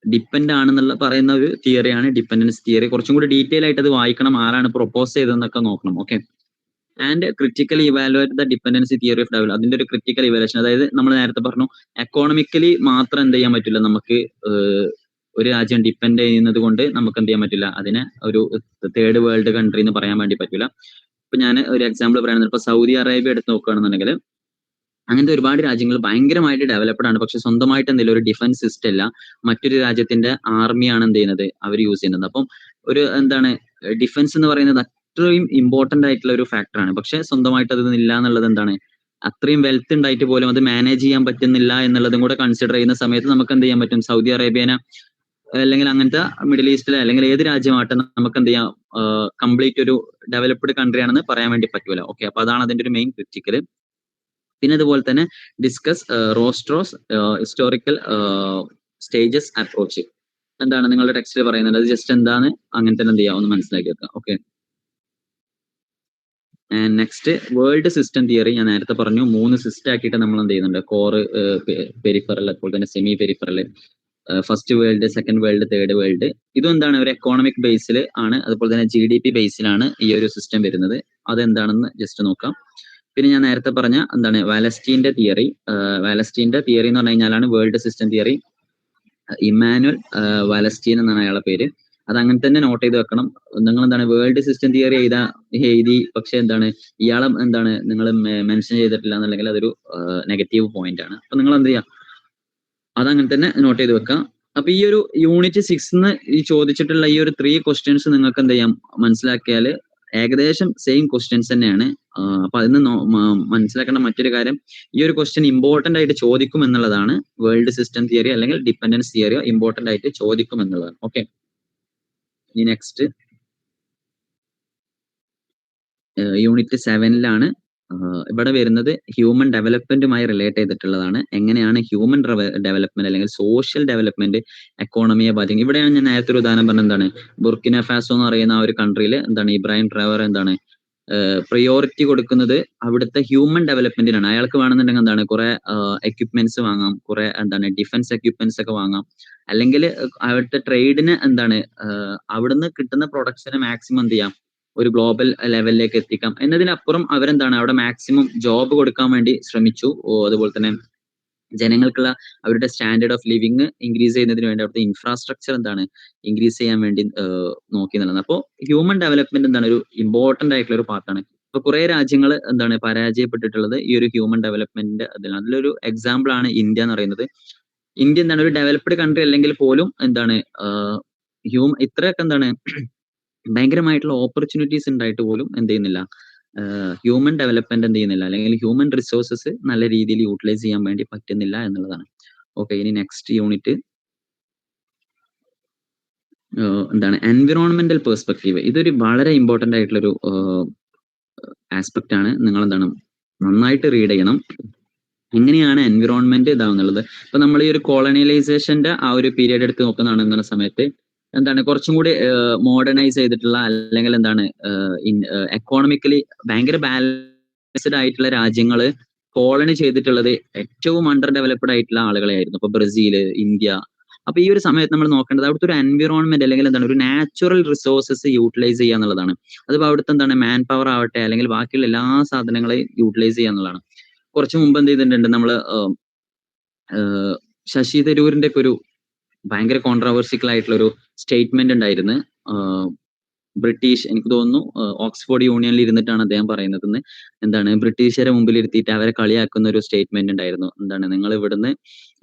ഡിപ്പെൻഡ് ആണെന്നുള്ള പറയുന്ന ഒരു തിയറിയാണ് ഡിപ്പെൻഡൻസ് തിയറി. കുറച്ചും കൂടി ഡീറ്റെയിൽ ആയിട്ട് അത് വായിക്കണം, ആരാണ് പ്രൊപ്പോസ് ചെയ്തതെന്നൊക്കെ നോക്കണം. Okay, and critically evaluate the dependency theory of development. അതിന്റെ ഒരു ക്രിറ്റിക്കൽ ഇവാലുവേഷൻ, അതായത് നമ്മൾ നേരത്തെ പറഞ്ഞു എക്കോണമിക്കലി മാത്രം എന്ത് ചെയ്യാൻ പറ്റില്ല, നമുക്ക് ഒരു രാജ്യം ഡിപ്പെൻഡ് ചെയ്യുന്നത് കൊണ്ട് നമുക്ക് എന്ത് ചെയ്യാൻ പറ്റില്ല, അതിനെ ഒരു തേർഡ് വേൾഡ് കൺട്രി എന്ന് പറയാൻ വേണ്ടി പറ്റില്ല. ഇപ്പൊ ഞാൻ ഒരു എക്സാമ്പിൾ പറയുന്നത്, ഇപ്പൊ സൗദി അറേബ്യ എടുത്ത് നോക്കുകയാണെന്നുണ്ടെങ്കിൽ അങ്ങനത്തെ ഒരുപാട് രാജ്യങ്ങൾ ഭയങ്കരമായിട്ട് ഡെവലപ്ഡ് ആണ്, പക്ഷെ സ്വന്തമായിട്ട് എന്തെങ്കിലും ഒരു ഡിഫൻസ് സിസ്റ്റം ഇല്ല. മറ്റൊരു രാജ്യത്തിന്റെ ആർമിയാണ് എന്ത് ചെയ്യുന്നത്, അവർ യൂസ് ചെയ്യുന്നത്. അപ്പം ഒരു എന്താണ് ഡിഫൻസ് എന്ന് പറയുന്നത് അത്രയും ഇമ്പോർട്ടന്റ് ആയിട്ടുള്ള ഒരു ഫാക്ടറാണ്. പക്ഷെ സ്വന്തമായിട്ട് അത് ഇല്ല എന്നുള്ളത് എന്താണ്, അത്രയും വെൽത്ത് ഉണ്ടായിട്ട് പോലും അത് മാനേജ് ചെയ്യാൻ പറ്റുന്നില്ല എന്നുള്ളതും കൂടെ കൺസിഡർ ചെയ്യുന്ന സമയത്ത് നമുക്ക് എന്ത് ചെയ്യാൻ പറ്റും, സൗദി അറേബ്യനെ അല്ലെങ്കിൽ അങ്ങനത്തെ മിഡിൽ ഈസ്റ്റിലെ അല്ലെങ്കിൽ ഏത് രാജ്യമാവട്ടെ നമുക്ക് എന്ത് ചെയ്യാം, കംപ്ലീറ്റ് ഒരു ഡെവലപ്ഡ് കൺട്രി ആണെന്ന് പറയാൻ വേണ്ടി പറ്റൂല. ഓക്കെ, അപ്പൊ അതാണ് അതിന്റെ ഒരു മെയിൻ ക്രിറ്റിക്കൽ. പിന്നെ അതുപോലെ തന്നെ ഡിസ്കസ് റോസ്ട്രോസ് ഹിസ്റ്റോറിക്കൽ സ്റ്റേജസ് അപ്രോച്ച്. എന്താണ് നിങ്ങളുടെ ടെക്സ്റ്റിൽ പറയുന്നത്, അത് ജസ്റ്റ് എന്താണ് അങ്ങനെ തന്നെ എന്ത് ചെയ്യാം, ഒന്ന് മനസ്സിലാക്കി വെക്കാം. Okay, next world system theory. ഞാൻ നേരത്തെ പറഞ്ഞു 3 സിസ്റ്റം ആക്കിയിട്ട് നമ്മൾ എന്ത് ചെയ്യുന്നുണ്ട്, കോർ, പെരിഫറൽ, അതുപോലെ തന്നെ semi peripheral, first world, second world, third world. ഇതും എന്താണ് ഒരു എക്കോണമിക് ബേസിൽ ആണ്, അതുപോലെ തന്നെ GDP ബേസിലാണ് ഈ ഒരു സിസ്റ്റം വരുന്നത്. അതെന്താണെന്ന് ജസ്റ്റ് നോക്കാം. പിന്നെ ഞാൻ നേരത്തെ പറഞ്ഞ എന്താണ് വാലസ്റ്റീന്റെ തിയറി. വാലസ്റ്റീന്റെ തിയറി എന്ന് പറഞ്ഞു കഴിഞ്ഞാലാണ് വേൾഡ് സിസ്റ്റം തിയറി. ഇമ്മാനുവൽ വാലസ്റ്റീൻ എന്നാണ് അയാളുടെ പേര്. അത് അങ്ങനെ തന്നെ നോട്ട് ചെയ്ത് വെക്കണം. നിങ്ങൾ എന്താണ് വേൾഡ് സിസ്റ്റം തിയറി എഴുതി പക്ഷെ എന്താണ് ഇയാളെ എന്താണ് നിങ്ങൾ മെൻഷൻ ചെയ്തിട്ടില്ല എന്നുണ്ടെങ്കിൽ അതൊരു നെഗറ്റീവ് പോയിന്റ് ആണ്. അപ്പൊ നിങ്ങൾ എന്ത് ചെയ്യുക, അതങ്ങനെ തന്നെ നോട്ട് ചെയ്ത് വെക്കാം. അപ്പൊ ഈ ഒരു യൂണിറ്റ് 6 ഈ ചോദിച്ചിട്ടുള്ള ഈ ഒരു 3 ക്വസ്റ്റ്യൻസ് നിങ്ങൾക്ക് എന്ത് ചെയ്യാം, മനസ്സിലാക്കിയാൽ ഏകദേശം സെയിം ക്വസ്റ്റ്യൻസ് തന്നെയാണ്. അപ്പൊ അതിന് മനസ്സിലാക്കേണ്ട മറ്റൊരു കാര്യം, ഈ ഒരു ക്വസ്റ്റ്യൻ ഇമ്പോർട്ടന്റ് ആയിട്ട് ചോദിക്കും എന്നുള്ളതാണ്. വേൾഡ് സിസ്റ്റം തിയറി അല്ലെങ്കിൽ ഡിപ്പെൻഡൻസ് തിയറിയോ ഇമ്പോർട്ടന്റ് ആയിട്ട് ചോദിക്കും എന്നുള്ളതാണ്. ഓക്കെ, ഇനി നെക്സ്റ്റ് യൂണിറ്റ് 7ലാണ് ഇവിടെ വരുന്നത് ഹ്യൂമൻ ഡെവലപ്മെന്റുമായി റിലേറ്റ് ചെയ്തിട്ടുള്ളതാണ്. എങ്ങനെയാണ് ഹ്യൂമൻ ഡെവലപ്മെന്റ് അല്ലെങ്കിൽ സോഷ്യൽ ഡെവലപ്മെന്റ് എക്കോണമിയെ ബാധിക്കും. ഇവിടെയാണ് ഞാൻ നേരത്തെ ഒരു ഉദാഹരണം പറഞ്ഞത്, എന്താണ് ബുർക്കിന ഫാസോ എന്ന് പറയുന്ന ആ ഒരു കൺട്രിയിൽ എന്താണ് ഇബ്രാഹിം ട്രാവർ എന്താണ് പ്രയോറിറ്റി കൊടുക്കുന്നത് അവിടുത്തെ ഹ്യൂമൻ ഡെവലപ്മെന്റിനാണ്. അയാൾക്ക് വേണമെന്നുണ്ടെങ്കിൽ എന്താണ് കുറെ എക്യുപ്മെന്റ്സ് വാങ്ങാം, കുറെ എന്താണ് ഡിഫൻസ് എക്യുപ്മെന്റ്സ് ഒക്കെ വാങ്ങാം, അല്ലെങ്കിൽ അവിടുത്തെ ട്രേഡിന് എന്താണ് അവിടുന്ന് കിട്ടുന്ന പ്രൊഡക്ഷന് മാക്സിമം എന്ത് ചെയ്യാം, ഒരു ഗ്ലോബൽ ലെവലിലേക്ക് എത്തിക്കാം എന്നതിനപ്പുറം അവരെന്താണ് അവിടെ മാക്സിമം ജോബ് കൊടുക്കാൻ വേണ്ടി ശ്രമിച്ചു. അതുപോലെ തന്നെ ജനങ്ങൾക്കുള്ള അവരുടെ സ്റ്റാൻഡേർഡ് ഓഫ് ലിവിങ് ഇൻക്രീസ് ചെയ്യുന്നതിന് വേണ്ടി അവിടുത്തെ ഇൻഫ്രാസ്ട്രക്ചർ എന്താണ് ഇൻക്രീസ് ചെയ്യാൻ വേണ്ടി നോക്കി എന്നുള്ളത്. അപ്പോൾ ഹ്യൂമൻ ഡെവലപ്മെന്റ് എന്താണ് ഒരു ഇമ്പോർട്ടന്റ് ആയിട്ടുള്ള ഒരു പാർട്ടാണ്. ഇപ്പൊ കുറെ രാജ്യങ്ങൾ എന്താണ് പരാജയപ്പെട്ടിട്ടുള്ളത് ഈ ഒരു ഹ്യൂമൻ ഡെവലപ്മെന്റിന്റെ അതിലാണ്. അതിലൊരു എക്സാമ്പിൾ ആണ് ഇന്ത്യ എന്ന് പറയുന്നത്. ഇന്ത്യ എന്താണ് ഒരു ഡെവലപ്ഡ് കൺട്രി അല്ലെങ്കിൽ പോലും എന്താണ് ഇത്രയൊക്കെ എന്താണ് ഭയങ്കരമായിട്ടുള്ള ഓപ്പർച്യൂണിറ്റീസ് ഉണ്ടായിട്ട് പോലും എന്ത് ചെയ്യുന്നില്ല, ഹ്യൂമൻ ഡെവലപ്മെന്റ് എന്ത് ചെയ്യുന്നില്ല, അല്ലെങ്കിൽ ഹ്യൂമൻ റിസോഴ്സസ് നല്ല രീതിയിൽ യൂട്ടിലൈസ് ചെയ്യാൻ വേണ്ടി പറ്റുന്നില്ല എന്നുള്ളതാണ്. ഓക്കെ, ഇനി നെക്സ്റ്റ് യൂണിറ്റ് എന്താണ് എൻവിറോൺമെന്റൽ പെർസ്പെക്റ്റീവ്. ഇതൊരു വളരെ ഇമ്പോർട്ടന്റ് ആയിട്ടുള്ളൊരു ആസ്പെക്ട് ആണ്. നിങ്ങൾ എന്താണ് നന്നായിട്ട് റീഡ് ചെയ്യണം. എങ്ങനെയാണ് എൻവിറോൺമെന്റ് ഇതാവുന്നുള്ളത്. ഇപ്പൊ നമ്മൾ ഈ ഒരു കോളനിയലൈസേഷന്റെ ആ ഒരു പീരീഡ് എടുത്ത് നോക്കുന്നതാണെന്ന സമയത്ത് എന്താണ് കുറച്ചും കൂടി മോഡേണൈസ് ചെയ്തിട്ടുള്ള അല്ലെങ്കിൽ എന്താണ് എക്കോണമിക്കലി ഭയങ്കര ബാലൻസ്ഡ് ആയിട്ടുള്ള രാജ്യങ്ങള് കോളനി ചെയ്തിട്ടുള്ളത് ഏറ്റവും അണ്ടർ ഡെവലപ്ഡ് ആയിട്ടുള്ള ആളുകളെയായിരുന്നു. ഇപ്പൊ ബ്രസീല്, ഇന്ത്യ. അപ്പൊ ഈ ഒരു സമയത്ത് നമ്മൾ നോക്കേണ്ടത് അവിടുത്തെ ഒരു എൻവിറോൺമെന്റ് അല്ലെങ്കിൽ എന്താണ് ഒരു നാച്ചുറൽ റിസോഴ്സസ് യൂട്ടിലൈസ് ചെയ്യുക എന്നുള്ളതാണ്. അതിപ്പോ അവിടുത്തെ എന്താണ് മാൻ പവർ ആവട്ടെ അല്ലെങ്കിൽ ബാക്കിയുള്ള എല്ലാ സാധനങ്ങളെയും യൂട്ടിലൈസ് ചെയ്യുക എന്നുള്ളതാണ്. കുറച്ച് മുമ്പ് എന്ത് ചെയ്തിട്ടുണ്ട് നമ്മള് ശശി തരൂരിന്റെ ഒക്കെ ഒരു ഭയങ്കര കോൺട്രവേഴ്സിക്കൽ ആയിട്ടുള്ള ഒരു സ്റ്റേറ്റ്മെന്റ് ഉണ്ടായിരുന്നു. ബ്രിട്ടീഷ്, എനിക്ക് തോന്നുന്നു ഓക്സ്ഫോർഡ് യൂണിയനിൽ ഇരുന്നിട്ടാണ് അദ്ദേഹം പറയുന്നത്. എന്താണ് ബ്രിട്ടീഷുകാരെ മുമ്പിൽ ഇരുത്തിയിട്ട് അവരെ കളിയാക്കുന്ന ഒരു സ്റ്റേറ്റ്മെന്റ് ഉണ്ടായിരുന്നു. എന്താണ് നിങ്ങൾ ഇവിടുന്ന്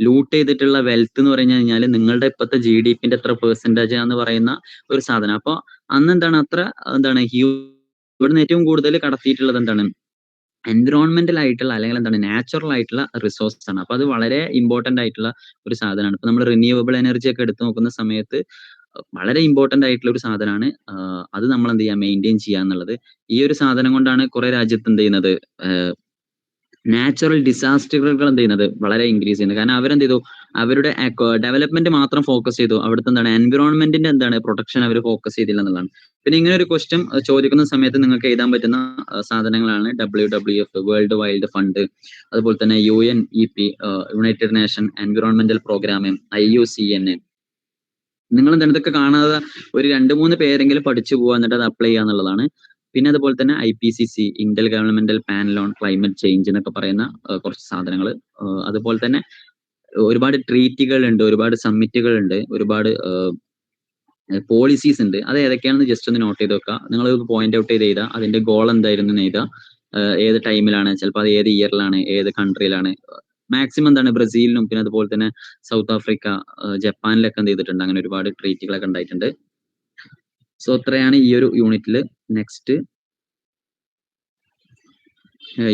ലൂട്ട് ചെയ്തിട്ടുള്ള വെൽത്ത് എന്ന് പറഞ്ഞു കഴിഞ്ഞാൽ നിങ്ങളുടെ ഇപ്പോഴത്തെ GDP-ന്റെ എത്ര പെർസെന്റേജ് എന്ന് പറയുന്ന ഒരു സാധനം. അപ്പൊ അന്ന് എന്താണ് അത്ര എന്താണ് ഇവിടുന്ന് ഏറ്റവും കൂടുതൽ കടത്തിയിട്ടുള്ളത് എന്താണ് എൻവിറോൺമെന്റൽ ആയിട്ടുള്ള അല്ലെങ്കിൽ എന്താണ് നാച്ചുറൽ ആയിട്ടുള്ള റിസോഴ്സസ് ആണ്. അപ്പൊ അത് വളരെ ഇമ്പോർട്ടന്റ് ആയിട്ടുള്ള ഒരു സാധനമാണ്. ഇപ്പൊ നമ്മൾ റിന്യൂവബിൾ എനർജി ഒക്കെ എടുത്തു നോക്കുന്ന സമയത്ത് വളരെ ഇമ്പോർട്ടന്റ് ആയിട്ടുള്ള ഒരു സാധനമാണ്. അത് നമ്മൾ എന്ത് ചെയ്യുക, മെയിൻറ്റെയിൻ ചെയ്യുക എന്നുള്ളത്. ഈ ഒരു സാധനം കൊണ്ടാണ് കുറെ രാജ്യത്ത് എന്ത് ചെയ്യുന്നത്, നാച്ചുറൽ ഡിസാസ്റ്ററുകൾ എന്ത് ചെയ്യുന്നത് വളരെ ഇൻക്രീസ് ചെയ്യുന്നത്. കാരണം അവരെന്ത് ചെയ്തു, അവരുടെ ഡെവലപ്മെന്റ് മാത്രം ഫോക്കസ് ചെയ്തു, അവിടുത്തെ എന്താണ് എൻവിറോൺമെന്റിന്റെ എന്താണ് പ്രൊട്ടക്ഷൻ അവർ ഫോക്കസ് ചെയ്തില്ല എന്നുള്ളതാണ്. പിന്നെ ഇങ്ങനെ ഒരു ക്വസ്റ്റ്യൻ ചോദിക്കുന്ന സമയത്ത് നിങ്ങൾക്ക് എഴുതാൻ പറ്റുന്ന സാധനങ്ങളാണ് WWF, വേൾഡ് വൈൽഡ് ഫണ്ട്, അതുപോലെ തന്നെ UNEP, united nation environmental program, IUCN. നിങ്ങൾ എന്താണ് ഇതൊക്കെ കാണാതെ ഒരു 2-3 പേരെങ്കിലും പഠിച്ചു പോവുക, എന്നിട്ട് അത് അപ്ലൈ ചെയ്യുക എന്നുള്ളതാണ്. പിന്നെ അതുപോലെ തന്നെ IPCC, Inter governmental panel on climate change എന്നൊക്കെ പറയുന്ന കുറച്ച് സാധനങ്ങൾ. അതുപോലെ തന്നെ ഒരുപാട് ട്രീറ്റികൾ ഉണ്ട്, ഒരുപാട് സമ്മിറ്റുകൾ ഉണ്ട്, ഒരുപാട് പോളിസീസ് ഉണ്ട്. അത് ഏതൊക്കെയാണെന്ന് ജസ്റ്റ് ഒന്ന് നോട്ട് ചെയ്ത് വെക്കുക. നിങ്ങൾ പോയിന്റ് ഔട്ട് ചെയ്ത് എഴുതുക, അതിന്റെ ഗോൾ എന്തായിരുന്നു എന്ന് എഴുതുക, ഏത് ടൈമിലാണ്, ചിലപ്പോൾ അത് ഏത് ഇയറിലാണ്, ഏത് കൺട്രിയിലാണ്. മാക്സിമം എന്താണ് ബ്രസീലിനും പിന്നെ അതുപോലെ തന്നെ സൗത്ത് ആഫ്രിക്ക, ജപ്പാനിലൊക്കെ എന്ത് ചെയ്തിട്ടുണ്ട്, അങ്ങനെ ഒരുപാട് ട്രീറ്റികളൊക്കെ ഉണ്ടായിട്ടുണ്ട്. സോ ഇത്രയാണ് ഈ ഒരു യൂണിറ്റിൽ. നെക്സ്റ്റ്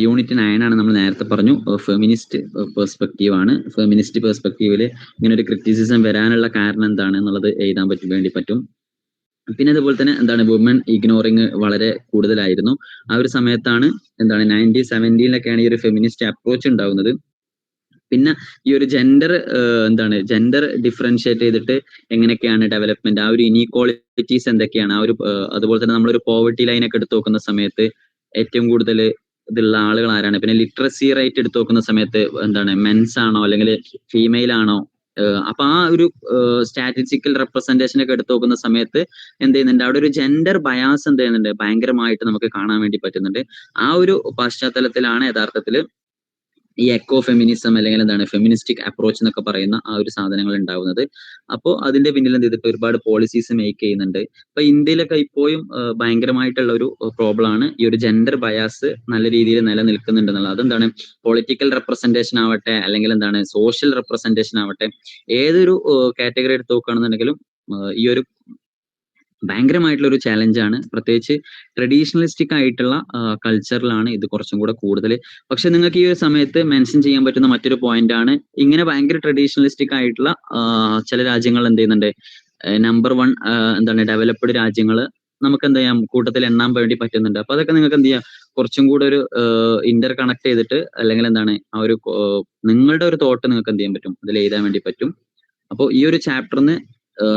യൂണിറ്റ് 9 ആണ്. നമ്മൾ നേരത്തെ പറഞ്ഞു ഫെമിനിസ്റ്റ് പെർസ്പെക്റ്റീവ് ആണ്. ഫെമിനിസ്റ്റ് പെർസ്പെക്റ്റീവിൽ ഇങ്ങനെ ഒരു ക്രിറ്റിസിസം വരാനുള്ള കാരണം എന്താണ് എന്നുള്ളത് എഴുതാൻ വേണ്ടി പറ്റും. പിന്നെ അതുപോലെ തന്നെ എന്താണ് വുമൺ ഇഗ്നോറിങ് വളരെ കൂടുതലായിരുന്നു. ആ ഒരു സമയത്താണ് എന്താണ് 1970-ലൊക്കെയാണ് ഈ ഒരു ഫെമിനിസ്റ്റ് അപ്രോച്ച് ഉണ്ടാവുന്നത്. പിന്നെ ഈ ഒരു ജെൻഡർ ജെൻഡർ ഡിഫറൻഷിയേറ്റ് ചെയ്തിട്ട് എങ്ങനെയൊക്കെയാണ് ഡെവലപ്മെന്റ്, ആ ഒരു ഇനീക്വാളിറ്റീസ് എന്തൊക്കെയാണ്, ആ ഒരു അതുപോലെ തന്നെ നമ്മളൊരു പോവർട്ടി ലൈനൊക്കെ എടുത്തു നോക്കുന്ന സമയത്ത് ഏറ്റവും കൂടുതൽ ഇതുള്ള ആളുകൾ ആരാണ്. പിന്നെ ലിറ്ററസി റേറ്റ് എടുത്തു നോക്കുന്ന സമയത്ത് എന്താണ് മെൻസ് ആണോ അല്ലെങ്കിൽ ഫീമെയിൽ ആണോ. അപ്പൊ ആ ഒരു സ്റ്റാറ്റിസ്റ്റിക്കൽ റെപ്രസെന്റേഷൻ ഒക്കെ എടുത്തു നോക്കുന്ന സമയത്ത് എന്ത് ചെയ്യുന്നുണ്ട്, അവിടെ ഒരു ജെൻഡർ ബയാസ് എന്ത് ചെയ്യുന്നുണ്ട്, ഭയങ്കരമായിട്ട് നമുക്ക് കാണാൻ വേണ്ടി പറ്റുന്നുണ്ട്. ആ ഒരു പശ്ചാത്തലത്തിലാണ് യഥാർത്ഥത്തിൽ ഈ എക്കോ ഫെമിനിസം അല്ലെങ്കിൽ എന്താണ് ഫെമിനിസ്റ്റിക് അപ്രോച്ച് എന്നൊക്കെ പറയുന്ന ആ ഒരു സാധനങ്ങൾ ഉണ്ടാവുന്നത്. അപ്പോൾ അതിന്റെ പിന്നിൽ എന്ത് ചെയ്തിട്ട് ഒരുപാട് പോളിസീസ് മേക്ക് ചെയ്യുന്നുണ്ട്. ഇപ്പൊ ഇന്ത്യയിലൊക്കെ ഇപ്പോഴും ഭയങ്കരമായിട്ടുള്ള ഒരു പ്രോബ്ലം ആണ് ഈ ഒരു ജെൻഡർ ബയാസ് നല്ല രീതിയിൽ നിലനിൽക്കുന്നുണ്ട് എന്നുള്ളത്. അതെന്താണ് പൊളിറ്റിക്കൽ റെപ്രസെന്റേഷൻ ആവട്ടെ അല്ലെങ്കിൽ എന്താണ് സോഷ്യൽ റെപ്രസെന്റേഷൻ ആവട്ടെ, ഏതൊരു കാറ്റഗറി എടുത്ത് നോക്കുകയാണെന്നുണ്ടെങ്കിലും ഈ ഒരു ഭയങ്കരമായിട്ടുള്ള ഒരു ചാലഞ്ചാണ്. പ്രത്യേകിച്ച് ട്രഡീഷണലിസ്റ്റിക് ആയിട്ടുള്ള കൾച്ചറിലാണ് ഇത് കുറച്ചും കൂടെ കൂടുതൽ. പക്ഷെ നിങ്ങൾക്ക് ഈ ഒരു സമയത്ത് മെൻഷൻ ചെയ്യാൻ പറ്റുന്ന മറ്റൊരു പോയിന്റ് ആണ്, ഇങ്ങനെ ഭയങ്കര ട്രഡീഷണലിസ്റ്റിക് ആയിട്ടുള്ള ചില രാജ്യങ്ങൾ എന്ത് ചെയ്യുന്നുണ്ട്, നമ്പർ 1 എന്താണ് ഡെവലപ്ഡ് രാജ്യങ്ങൾ നമുക്ക് എന്ത് ചെയ്യാം കൂട്ടത്തിൽ എണ്ണാൻ വേണ്ടി പറ്റുന്നുണ്ട്. അപ്പൊ അതൊക്കെ നിങ്ങൾക്ക് എന്ത് ചെയ്യാം കുറച്ചും കൂടെ ഒരു ഇന്റർ കണക്ട് ചെയ്തിട്ട്, അല്ലെങ്കിൽ എന്താണ് ആ ഒരു നിങ്ങളുടെ ഒരു തോട്ട് നിങ്ങൾക്ക് എന്ത് ചെയ്യാൻ പറ്റും അതിൽ എഴുതാൻ വേണ്ടി പറ്റും. അപ്പോൾ ഈ ഒരു ചാപ്റ്ററിന്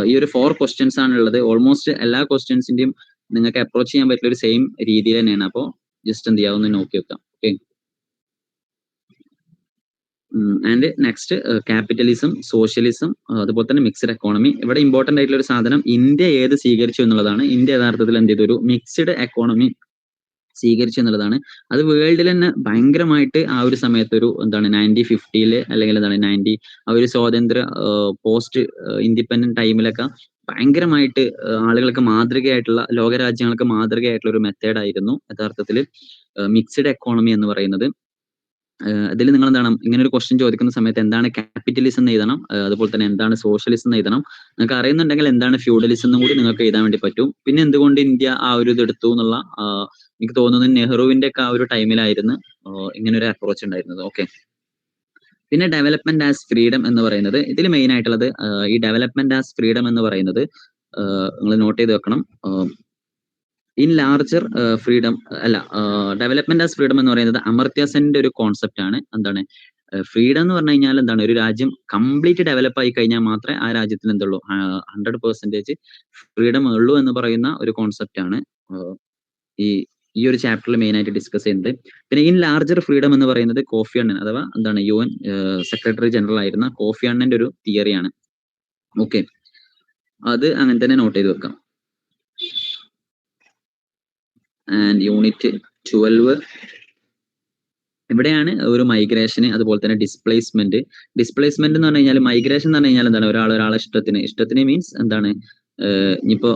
ഈ ഒരു 4 ക്വസ്റ്റ്യൻസ് ആണുള്ളത്. ഓൾമോസ്റ്റ് എല്ലാ ക്വസ്റ്റ്യൻസിന്റെയും നിങ്ങൾക്ക് അപ്രോച്ച് ചെയ്യാൻ പറ്റുന്ന ഒരു സെയിം രീതിയിൽ തന്നെയാണ്. അപ്പോൾ ജസ്റ്റ് എന്ത് ചെയ്യാം ഒന്ന് നോക്കി വെക്കാം. Okay. And next capitalism, socialism, അതുപോലെ തന്നെ മിക്സ്ഡ് എക്കോണമി. ഇവിടെ ഇമ്പോർട്ടന്റ് ആയിട്ടുള്ള ഒരു സാധനം ഇന്ത്യ ഏത് സ്വീകരിച്ചു എന്നുള്ളതാണ്. ഇന്ത്യ യഥാർത്ഥത്തിൽ എന്ത് ചെയ്തു, ഒരു മിക്സ്ഡ് എക്കോണമി സ്വീകരിച്ചു എന്നുള്ളതാണ്. അത് വേൾഡിൽ തന്നെ ഭയങ്കരമായിട്ട് ആ ഒരു സമയത്ത് ഒരു എന്താണ് 1950 അല്ലെങ്കിൽ എന്താണ് ആ ഒരു സ്വാതന്ത്ര്യ പോസ്റ്റ് ഇൻഡിപെൻഡന്റ് ടൈമിലൊക്കെ ഭയങ്കരമായിട്ട് ആളുകൾക്ക് മാതൃകയായിട്ടുള്ള, ലോകരാജ്യങ്ങൾക്ക് മാതൃകയായിട്ടുള്ള ഒരു മെത്തേഡായിരുന്നു യഥാർത്ഥത്തിൽ മിക്സ്ഡ് എക്കോണമി എന്ന് പറയുന്നത്. അതിൽ നിങ്ങൾ എന്താണ് ഇങ്ങനെ ഒരു ക്വസ്റ്റ്യൻ ചോദിക്കുന്ന സമയത്ത് എന്താണ് ക്യാപിറ്റലിസം എന്ന് എഴുതണം, അതുപോലെ തന്നെ എന്താണ് സോഷ്യലിസം എന്ന് എഴുതണം. നിങ്ങൾക്ക് അറിയുന്നുണ്ടെങ്കിൽ എന്താണ് ഫ്യൂഡലിസം എന്നും കൂടി നിങ്ങൾക്ക് എഴുതാൻ വേണ്ടി പറ്റും. പിന്നെ എന്തുകൊണ്ട് ഇന്ത്യ ആ ഒരു ഇത് എടുത്തു എന്നുള്ള എനിക്ക് തോന്നുന്നത് നെഹ്റുവിന്റെ ഒക്കെ ആ ഒരു ടൈമിലായിരുന്നു ഇങ്ങനെ ഒരു അപ്രോച്ച് ഉണ്ടായിരുന്നത്. ഓക്കെ. പിന്നെ ഡെവലപ്മെന്റ് ആസ് ഫ്രീഡം എന്ന് പറയുന്നത്, ഇതിൽ മെയിൻ ആയിട്ടുള്ളത് ഈ ഡെവലപ്മെന്റ് ആസ് ഫ്രീഡം എന്ന് പറയുന്നത് നിങ്ങൾ നോട്ട് ചെയ്ത് വെക്കണം. ഇൻ ലാർജർ ഫ്രീഡം അല്ല, ഡെവലപ്മെന്റ് ആസ് ഫ്രീഡം എന്ന് പറയുന്നത് അമർത്യ സെന്റെ ഒരു കോൺസെപ്റ്റ് ആണ്. എന്താണ് ഫ്രീഡം എന്ന് പറഞ്ഞു കഴിഞ്ഞാൽ എന്താണ്, ഒരു രാജ്യം കംപ്ലീറ്റ് ഡെവലപ്പ് ആയി കഴിഞ്ഞാൽ മാത്രമേ ആ രാജ്യത്തിന് എന്തുള്ളൂ 100% ഫ്രീഡം ഉള്ളൂ എന്ന് പറയുന്ന ഒരു കോൺസെപ്റ്റ് ആണ് ഈ ഒരു ചാപ്റ്ററിൽ മെയിൻ ആയിട്ട് ഡിസ്കസ് ചെയ്യുന്നത്. പിന്നെ ഇൻ ലാർജർ ഫ്രീഡം എന്ന് പറയുന്നത് കോഫി അണ്ണൻ അഥവാ എന്താണ് UN സെക്രട്ടറി ജനറൽ ആയിരുന്ന കോഫി അണ്ണന്റെ ഒരു തിയറിയാണ്. ഓക്കെ, അത് അങ്ങനെ തന്നെ നോട്ട് ചെയ്ത് വെക്കാം. ആൻഡ് യൂണിറ്റ് 12 ഇവിടെയാണ് ഒരു മൈഗ്രേഷന്, അതുപോലെ തന്നെ ഡിസ്പ്ലേസ്മെന്റ് എന്ന് പറഞ്ഞു കഴിഞ്ഞാൽ, മൈഗ്രേഷൻ എന്ന് പറഞ്ഞു കഴിഞ്ഞാൽ എന്താണ്, ഒരാളെ ഇഷ്ടത്തിന് മീൻസ് എന്താണ്, ഇനിയിപ്പോ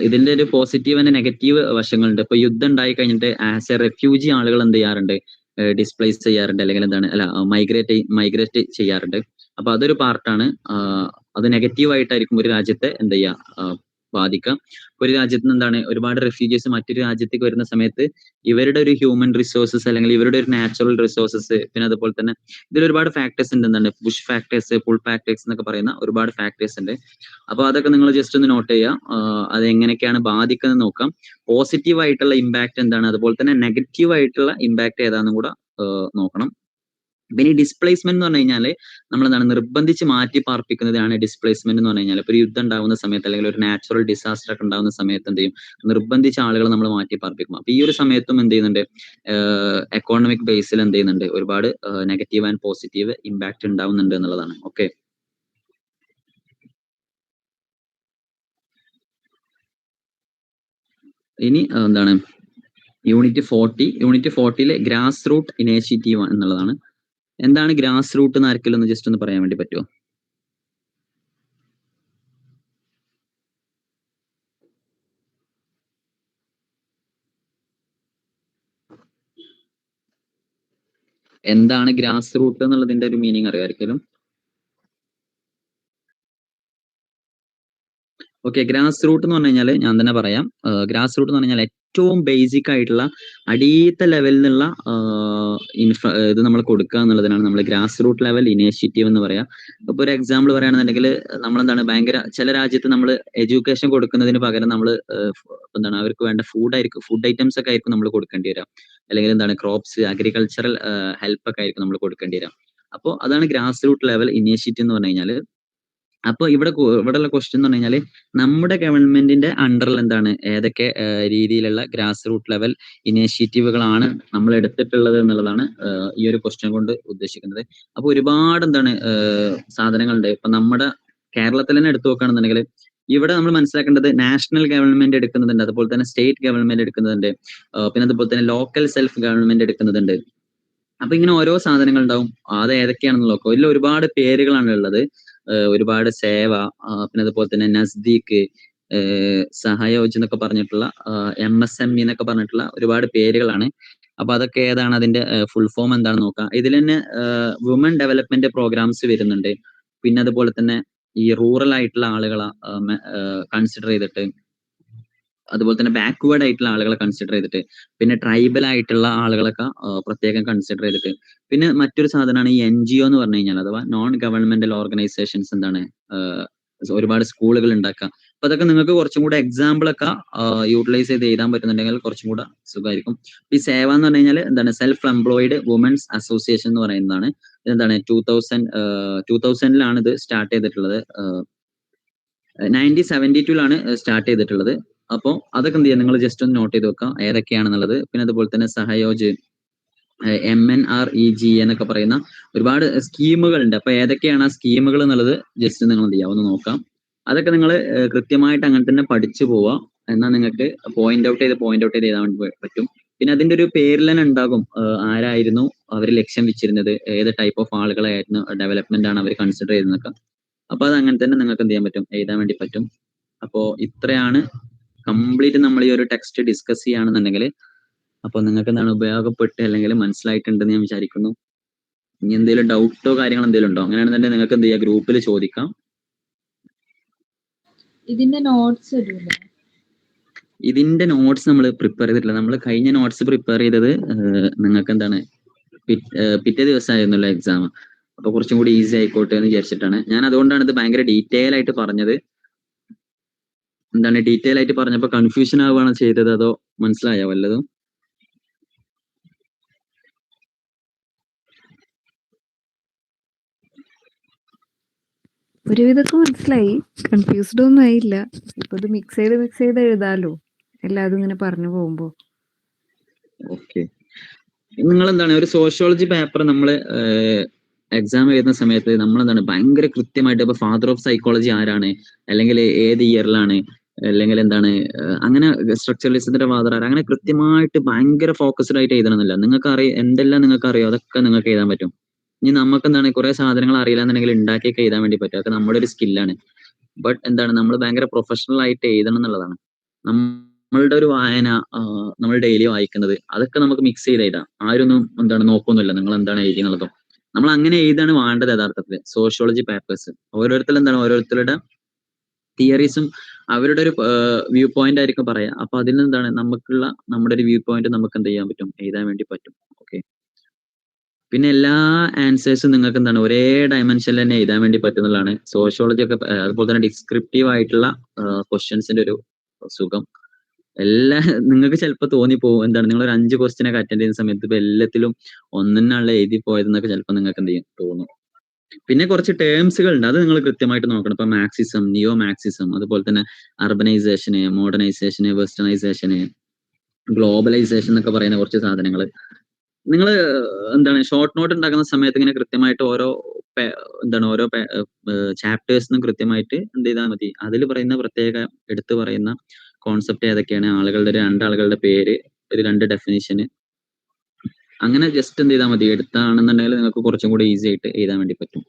ഇതിന്റെ ഒരു പോസിറ്റീവ് ആൻഡ് നെഗറ്റീവ് വശങ്ങളുണ്ട്. ഇപ്പൊ യുദ്ധം ഉണ്ടായി കഴിഞ്ഞിട്ട് ആസ് എ റെഫ്യൂജി ആളുകൾ എന്ത് ചെയ്യാറുണ്ട്, ഡിസ്പ്ലേസ് ചെയ്യാറുണ്ട്, അല്ലെങ്കിൽ എന്താണ് മൈഗ്രേറ്റ് ചെയ്യാറുണ്ട്. അപ്പൊ അതൊരു പാർട്ടാണ്. അത് നെഗറ്റീവ് ആയിട്ടായിരിക്കും ഒരു രാജ്യത്തെ എന്ത് ചെയ്യുക ബാധിക്കാം. ഒരു രാജ്യത്ത് നിന്ന് എന്താണ് ഒരുപാട് റെഫ്യൂജീസ് മറ്റൊരു രാജ്യത്തേക്ക് വരുന്ന സമയത്ത് ഇവരുടെ ഒരു ഹ്യൂമൻ റിസോഴ്സസ് അല്ലെങ്കിൽ ഇവരുടെ ഒരു നാച്ചുറൽ റിസോഴ്സസ്, പിന്നെ അതുപോലെ തന്നെ ഇതിൽ ഒരുപാട് ഫാക്ടേഴ്സ് ഉണ്ട്. എന്താണ് പുഷ് ഫാക്ടേഴ്സ്, പുൾ ഫാക്ടേഴ്സ് എന്നൊക്കെ പറയുന്ന ഒരുപാട് ഫാക്ടേഴ്സ് ഉണ്ട്. അപ്പൊ അതൊക്കെ നിങ്ങൾ ജസ്റ്റ് ഒന്ന് നോട്ട് ചെയ്യുക. അത് എങ്ങനെയൊക്കെയാണ് ബാധിക്കുന്നത് നോക്കാം. പോസിറ്റീവ് ആയിട്ടുള്ള ഇമ്പാക്ട് എന്താണ്, അതുപോലെ തന്നെ നെഗറ്റീവ് ആയിട്ടുള്ള ഇമ്പാക്ട് ഏതാണെന്നും കൂടെ നോക്കണം. പിന്നെ ഈ ഡിസ്പ്ലേസ്മെന്റ് എന്ന് പറഞ്ഞു കഴിഞ്ഞാല് നമ്മൾ എന്താണ് നിർബന്ധിച്ച് മാറ്റി പാർപ്പിക്കുന്നതാണ് ഡിസ്പ്ലേസ്മെന്റ് എന്ന് പറഞ്ഞു കഴിഞ്ഞാൽ. ഇപ്പൊ ഒരു യുദ്ധം ഉണ്ടാകുന്ന സമയത്ത് അല്ലെങ്കിൽ ഒരു നാച്ചുറൽ ഡിസാസ്റ്റർ ഒക്കെ ഉണ്ടാകുന്ന സമയത്ത് എന്ത് ചെയ്യും, നിർബന്ധിച്ച ആളുകൾ നമ്മൾ മാറ്റി പാർപ്പിക്കും. അപ്പൊ ഈ ഒരു സമയത്തും എന്ത് ചെയ്യുന്നുണ്ട്, എക്കോണമിക് ബേസിൽ എന്ത് ചെയ്യുന്നുണ്ട്, ഒരുപാട് നെഗറ്റീവ് ആൻഡ് പോസിറ്റീവ് ഇമ്പാക്ട് ഉണ്ടാവുന്നുണ്ട് എന്നുള്ളതാണ്. ഓക്കെ. ഇനി എന്താണ് യൂണിറ്റ് 40 ഗ്രാസ് റൂട്ട് ഇനീഷ്യേറ്റീവ് എന്നുള്ളതാണ്. എന്താണ് ഗ്രാസ് റൂട്ട് എന്ന് ആർക്കെങ്കിലും ഒന്ന് ജസ്റ്റ് ഒന്ന് പറയാൻ വേണ്ടി പറ്റുമോ? എന്താണ് ഗ്രാസ് റൂട്ട് എന്നുള്ളതിന്റെ ഒരു മീനിങ് അറിയാമായിരിക്കും. ഓക്കെ, ഗ്രാസ് റൂട്ട് എന്ന് പറഞ്ഞു കഴിഞ്ഞാൽ ഞാൻ തന്നെ പറയാം. ഗ്രാസ് റൂട്ട് എന്ന് പറഞ്ഞാൽ ഏറ്റവും ബേസിക് ആയിട്ടുള്ള അടിയത്തെ ലെവലിൽ നിന്നുള്ള ഇത് നമ്മൾ കൊടുക്കുക എന്നുള്ളതിനാണ് നമ്മൾ ഗ്രാസ് റൂട്ട് ലെവൽ ഇനീഷ്യേറ്റീവ് എന്ന് പറയാം. ഇപ്പൊ ഒരു എക്സാമ്പിൾ പറയുകയാണെന്നുണ്ടെങ്കിൽ നമ്മളെന്താണ് ചില രാജ്യത്ത് നമ്മൾ എഡ്യൂക്കേഷൻ കൊടുക്കുന്നതിന് പകരം നമ്മൾ എന്താണ് അവർക്ക് വേണ്ട ഫുഡ് ഐറ്റംസ് ഒക്കെ ആയിരിക്കും നമ്മൾ കൊടുക്കേണ്ടി വരാം, അല്ലെങ്കിൽ എന്താണ് ക്രോപ്സ്, അഗ്രികൾച്ചറൽ ഹെൽപ്പ് ഒക്കെ ആയിരിക്കും നമ്മൾ കൊടുക്കേണ്ടി വരാം. അപ്പോൾ അതാണ് ഗ്രാസ് റൂട്ട് ലെവൽ ഇനീഷ്യേറ്റീവ് എന്ന് പറഞ്ഞു കഴിഞ്ഞാൽ. അപ്പൊ ഇവിടെയുള്ള ക്വസ്റ്റ്യൻ എന്ന് പറഞ്ഞു കഴിഞ്ഞാല് നമ്മുടെ ഗവൺമെന്റിന്റെ അണ്ടറിൽ എന്താണ് ഏതൊക്കെ രീതിയിലുള്ള ഗ്രാസ് റൂട്ട് ലെവൽ ഇനീഷ്യേറ്റീവുകളാണ് നമ്മൾ എടുത്തിട്ടുള്ളത് എന്നുള്ളതാണ് ഈ ഒരു ക്വസ്റ്റ്യൻ കൊണ്ട് ഉദ്ദേശിക്കുന്നത്. അപ്പൊ ഒരുപാട് എന്താണ് സാധനങ്ങളുണ്ട്. ഇപ്പൊ നമ്മുടെ കേരളത്തിൽ തന്നെ എടുത്തു നോക്കുകയാണെന്നുണ്ടെങ്കിൽ ഇവിടെ നമ്മൾ മനസ്സിലാക്കേണ്ടത് നാഷണൽ ഗവൺമെന്റ് എടുക്കുന്നുണ്ട്, അതുപോലെ തന്നെ സ്റ്റേറ്റ് ഗവൺമെന്റ് എടുക്കുന്നുണ്ട്, പിന്നെ അതുപോലെ തന്നെ ലോക്കൽ സെൽഫ് ഗവൺമെന്റ് എടുക്കുന്നുണ്ട്. അപ്പൊ ഇങ്ങനെ ഓരോ സാധനങ്ങൾ ഉണ്ടാവും. അത് ഏതൊക്കെയാണെന്ന് നോക്കാം. ഇതിൽ ഒരുപാട് പേരുകളാണ് ഉള്ളത്. ഒരുപാട് സേവ, പിന്നെ അതുപോലെ തന്നെ നസ്ദീക്ക്, സഹയോജ് എന്നൊക്കെ പറഞ്ഞിട്ടുള്ള MSME എന്നൊക്കെ പറഞ്ഞിട്ടുള്ള ഒരുപാട് പേരുകളാണ്. അപ്പൊ അതൊക്കെ ഏതാണ്, അതിന്റെ ഫുൾ ഫോം എന്താണെന്ന് നോക്കാം. ഇതിൽ തന്നെ വുമൺ ഡെവലപ്മെന്റ് പ്രോഗ്രാംസ് വരുന്നുണ്ട്. പിന്നെ അതുപോലെ തന്നെ ഈ റൂറൽ ആയിട്ടുള്ള ആളുകളെ കൺസിഡർ ചെയ്തിട്ട് അതുപോലെ തന്നെ ബാക്ക്വേർഡ് ആയിട്ടുള്ള ആളുകളെ കൺസിഡർ ചെയ്തിട്ട്, പിന്നെ ട്രൈബൽ ആയിട്ടുള്ള ആളുകളൊക്കെ പ്രത്യേകം കൺസിഡർ ചെയ്തിട്ട്, പിന്നെ മറ്റൊരു സാധനമാണ് ഈ NGO എന്ന് പറഞ്ഞു കഴിഞ്ഞാൽ, അഥവാ നോൺ ഗവൺമെന്റൽ ഓർഗനൈസേഷൻസ് എന്താണ് ഒരുപാട് സ്കൂളുകൾ ഉണ്ടാക്കുക. അപ്പൊ അതൊക്കെ നിങ്ങൾക്ക് കുറച്ചും കൂടെ എക്സാമ്പിൾ ഒക്കെ യൂട്ടിലൈസ് ചെയ്ത് എഴുതാൻ പറ്റുന്നുണ്ടെങ്കിൽ കുറച്ചും കൂടെ സുഖമായിരിക്കും. ഈ സേവ എന്ന് പറഞ്ഞു കഴിഞ്ഞാൽ എന്താണ് സെൽഫ് എംപ്ലോയിഡ് വുമൻസ് അസോസിയേഷൻ എന്ന് പറയുന്നതാണ്. എന്താണ് 2000-ലാണ് ഇത് സ്റ്റാർട്ട് ചെയ്തിട്ടുള്ളത്. 1972-ലാണ് സ്റ്റാർട്ട് ചെയ്തിട്ടുള്ളത്. അപ്പോൾ അതൊക്കെ എന്ത് ചെയ്യാം, നിങ്ങൾ ജസ്റ്റ് ഒന്ന് നോട്ട് ചെയ്ത് വെക്കാം ഏതൊക്കെയാണെന്നുള്ളത്. പിന്നെ അതുപോലെ തന്നെ സഹയോജ്, MNREG എന്നൊക്കെ പറയുന്ന ഒരുപാട് സ്കീമുകൾ ഉണ്ട്. അപ്പൊ ഏതൊക്കെയാണ് ആ സ്കീമുകൾ എന്നുള്ളത് ജസ്റ്റ് നിങ്ങൾ എന്ത് ചെയ്യാം ഒന്ന് നോക്കാം. അതൊക്കെ നിങ്ങൾ കൃത്യമായിട്ട് അങ്ങനെ തന്നെ പഠിച്ചു പോവുക. എന്നാൽ നിങ്ങൾക്ക് പോയിന്റ് ഔട്ട് ചെയ്ത് എഴുതാൻ വേണ്ടി പറ്റും. പിന്നെ അതിന്റെ ഒരു പേരിൽ തന്നെ ഉണ്ടാകും ആരായിരുന്നു അവർ ലക്ഷ്യം വെച്ചിരുന്നത്, ഏത് ടൈപ്പ് ഓഫ് ആളുകളായിരുന്നു ഡെവലപ്മെന്റ് ആണ് അവർ കൺസിഡർ ചെയ്തതൊക്കെ. അപ്പൊ അത് അങ്ങനെ തന്നെ നിങ്ങൾക്ക് എന്ത് ചെയ്യാൻ പറ്റും, എഴുതാൻ വേണ്ടി പറ്റും. അപ്പോ ഇത്രയാണ് കംപ്ലീറ്റ് നമ്മൾ ഈ ഒരു ടെക്സ്റ്റ് ഡിസ്കസ് ചെയ്യുകയാണെന്നുണ്ടെങ്കിൽ. അപ്പൊ നിങ്ങൾക്ക് എന്താണ് ഉപയോഗപ്പെട്ട് അല്ലെങ്കിൽ മനസ്സിലായിട്ടുണ്ടെന്ന് ഞാൻ വിചാരിക്കുന്നു. ഇനി എന്തെങ്കിലും ഡൗട്ടോ കാര്യങ്ങൾ എന്തെങ്കിലും ഉണ്ടോ? അങ്ങനെയാണെന്നുണ്ടെങ്കിൽ നിങ്ങൾക്ക് എന്ത് ചെയ്യാം, ഗ്രൂപ്പിൽ ചോദിക്കാം. ഇതിന്റെ നോട്ട്സ് ഇടൂലേ? ഇതിന്റെ നോട്ട്സ് നമ്മൾ പ്രിപ്പയർ ചെയ്തിട്ടില്ല. നമ്മൾ കഴിഞ്ഞ നോട്ട്സ് പ്രിപ്പയർ ചെയ്തത് നിങ്ങൾക്ക് എന്താണ് പിറ്റേ ദിവസമായിരുന്നല്ലോ എക്സാം. അപ്പൊ കുറച്ചും കൂടി ഈസി ആയിക്കോട്ടെ എന്ന് വിചാരിച്ചിട്ടാണ്. ഞാൻ അതുകൊണ്ടാണ് ഇത് ഭയങ്കര ഡീറ്റെയിൽ ആയിട്ട് പറഞ്ഞത്. എന്താണ് ഡീറ്റെയിൽ ആയിട്ട് പറഞ്ഞപ്പോ കൺഫ്യൂഷൻ ആവുകയാണ് ചെയ്തത്, അതോ മനസ്സിലായോ വല്ലതും? ഒരുവിധമൊക്കെ മനസ്സിലായി, കൺഫ്യൂസ്ഡ് ഒന്നും ആയില്ല. ഇപ്പൊ ഇത് മിക്സ് ചെയ്ത് എഴുതാലോ എല്ലാതും ഇങ്ങനെ പറഞ്ഞു പോകുമ്പോ. ഓക്കെ, നിങ്ങൾ എന്താണ് ഒരു സോഷ്യോളജി പേപ്പർ നമ്മൾ എക്സാം എഴുതുന്ന സമയത്ത് നമ്മൾ എന്താണ് ഭയങ്കര കൃത്യമായിട്ട് ഇപ്പൊ ഫാദർ ഓഫ് സൈക്കോളജി ആരാണ്, അല്ലെങ്കിൽ ഏത് ഇയറിലാണ്, അല്ലെങ്കിൽ എന്താണ് അങ്ങനെ സ്ട്രക്ചറലിസത്തിന്റെ ഫാദർ ആരാ, അങ്ങനെ കൃത്യമായിട്ട് ഭയങ്കര ഫോക്കസ്ഡ് ആയിട്ട് എഴുതണമെന്നില്ല. നിങ്ങൾക്ക് അറിയാം എന്തെല്ലാം നിങ്ങൾക്ക് അറിയോ അതൊക്കെ നിങ്ങൾക്ക് എഴുതാൻ പറ്റും. ഇനി നമുക്ക് എന്താണ് കുറെ സാധനങ്ങൾ അറിയില്ല എന്നുണ്ടെങ്കിൽ ഉണ്ടാക്കിയൊക്കെ എഴുതാൻ വേണ്ടി പറ്റും. അതൊക്കെ നമ്മുടെ ഒരു സ്കില്ലാണ്. ബട്ട് എന്താണ് നമ്മൾ ഭയങ്കര പ്രൊഫഷണൽ ആയിട്ട് എഴുതണം എന്നുള്ളതാണ്. നമ്മളുടെ ഒരു വായന, നമ്മൾ ഡെയിലി വായിക്കുന്നത്, അതൊക്കെ നമുക്ക് മിക്സ് ചെയ്ത് എഴുതാം. ആരൊന്നും എന്താണ് നോക്കൊന്നുമില്ല നിങ്ങൾ എന്താണ് എഴുതി എന്നുള്ളതോ. നമ്മൾ അങ്ങനെ എഴുതാണ് വേണ്ടത് യഥാർത്ഥത്തിൽ സോഷ്യോളജി പേപ്പേഴ്സ്. ഓരോരുത്തരുടെ തിയറീസും അവരുടെ ഒരു വ്യൂ പോയിന്റ് ആയിരിക്കും പറയാം. അപ്പൊ അതിൽ എന്താണ് നമ്മുടെ ഒരു വ്യൂ പോയിന്റ് നമുക്ക് എന്ത് ചെയ്യാൻ പറ്റും, എഴുതാൻ വേണ്ടി പറ്റും. ഓക്കെ, പിന്നെ എല്ലാ ആൻസേഴ്സും നിങ്ങൾക്ക് എന്താണ് ഒരേ ഡയമെൻഷനിൽ തന്നെ എഴുതാൻ വേണ്ടി പറ്റുന്നതാണ് സോഷ്യോളജി ഒക്കെ. അതുപോലെ തന്നെ ഡിസ്ക്രിപ്റ്റീവ് ആയിട്ടുള്ള ക്വസ്റ്റ്യൻസിന്റെ ഒരു സുഖം നിങ്ങൾക്ക് ചിലപ്പോൾ തോന്നിപ്പോകും എന്താണ് നിങ്ങൾ ഒരു 5 ക്വസ്റ്റ്യൻ ഒക്കെ അറ്റൻഡ് ചെയ്യുന്ന സമയത്ത് ഇപ്പൊ എല്ലാത്തിലും ഒന്നിനാണല്ലോ എഴുതി പോയതെന്നൊക്കെ ചിലപ്പോൾ നിങ്ങൾക്ക് എന്ത് ചെയ്യും തോന്നും. പിന്നെ കുറച്ച് ടേംസുകൾ ഉണ്ട്, അത് നിങ്ങൾ കൃത്യമായിട്ട് നോക്കണം. ഇപ്പൊ മാർക്സിസം, നിയോ മാർക്സിസം, അതുപോലെ തന്നെ അർബനൈസേഷന്, മോഡേണൈസേഷന്, വെസ്റ്റേണൈസേഷന്, ഗ്ലോബലൈസേഷൻ എന്നൊക്കെ പറയുന്ന കുറച്ച് സാധനങ്ങൾ നിങ്ങൾ എന്താണ് ഷോർട്ട് നോട്ട് ഉണ്ടാക്കുന്ന സമയത്ത് ഇങ്ങനെ കൃത്യമായിട്ട് ഓരോ ചാപ്റ്റേഴ്സിനും കൃത്യമായിട്ട് എന്ത് ചെയ്താൽ മതി, അതിൽ പറയുന്ന പ്രത്യേക എടുത്തു പറയുന്ന കോൺസെപ്റ്റ് ഏതൊക്കെയാണ്, ആളുകളുടെ 2 ആളുകളുടെ പേര്, ഒരു 2 ഡെഫിനിഷന്, അങ്ങനെ ജസ്റ്റ് എന്ത് ചെയ്താൽ മതി. എടുത്താണെന്നുണ്ടെങ്കിൽ നിങ്ങൾക്ക് കുറച്ചും കൂടി ഈസി ആയിട്ട് എഴുതാൻ വേണ്ടി പറ്റും.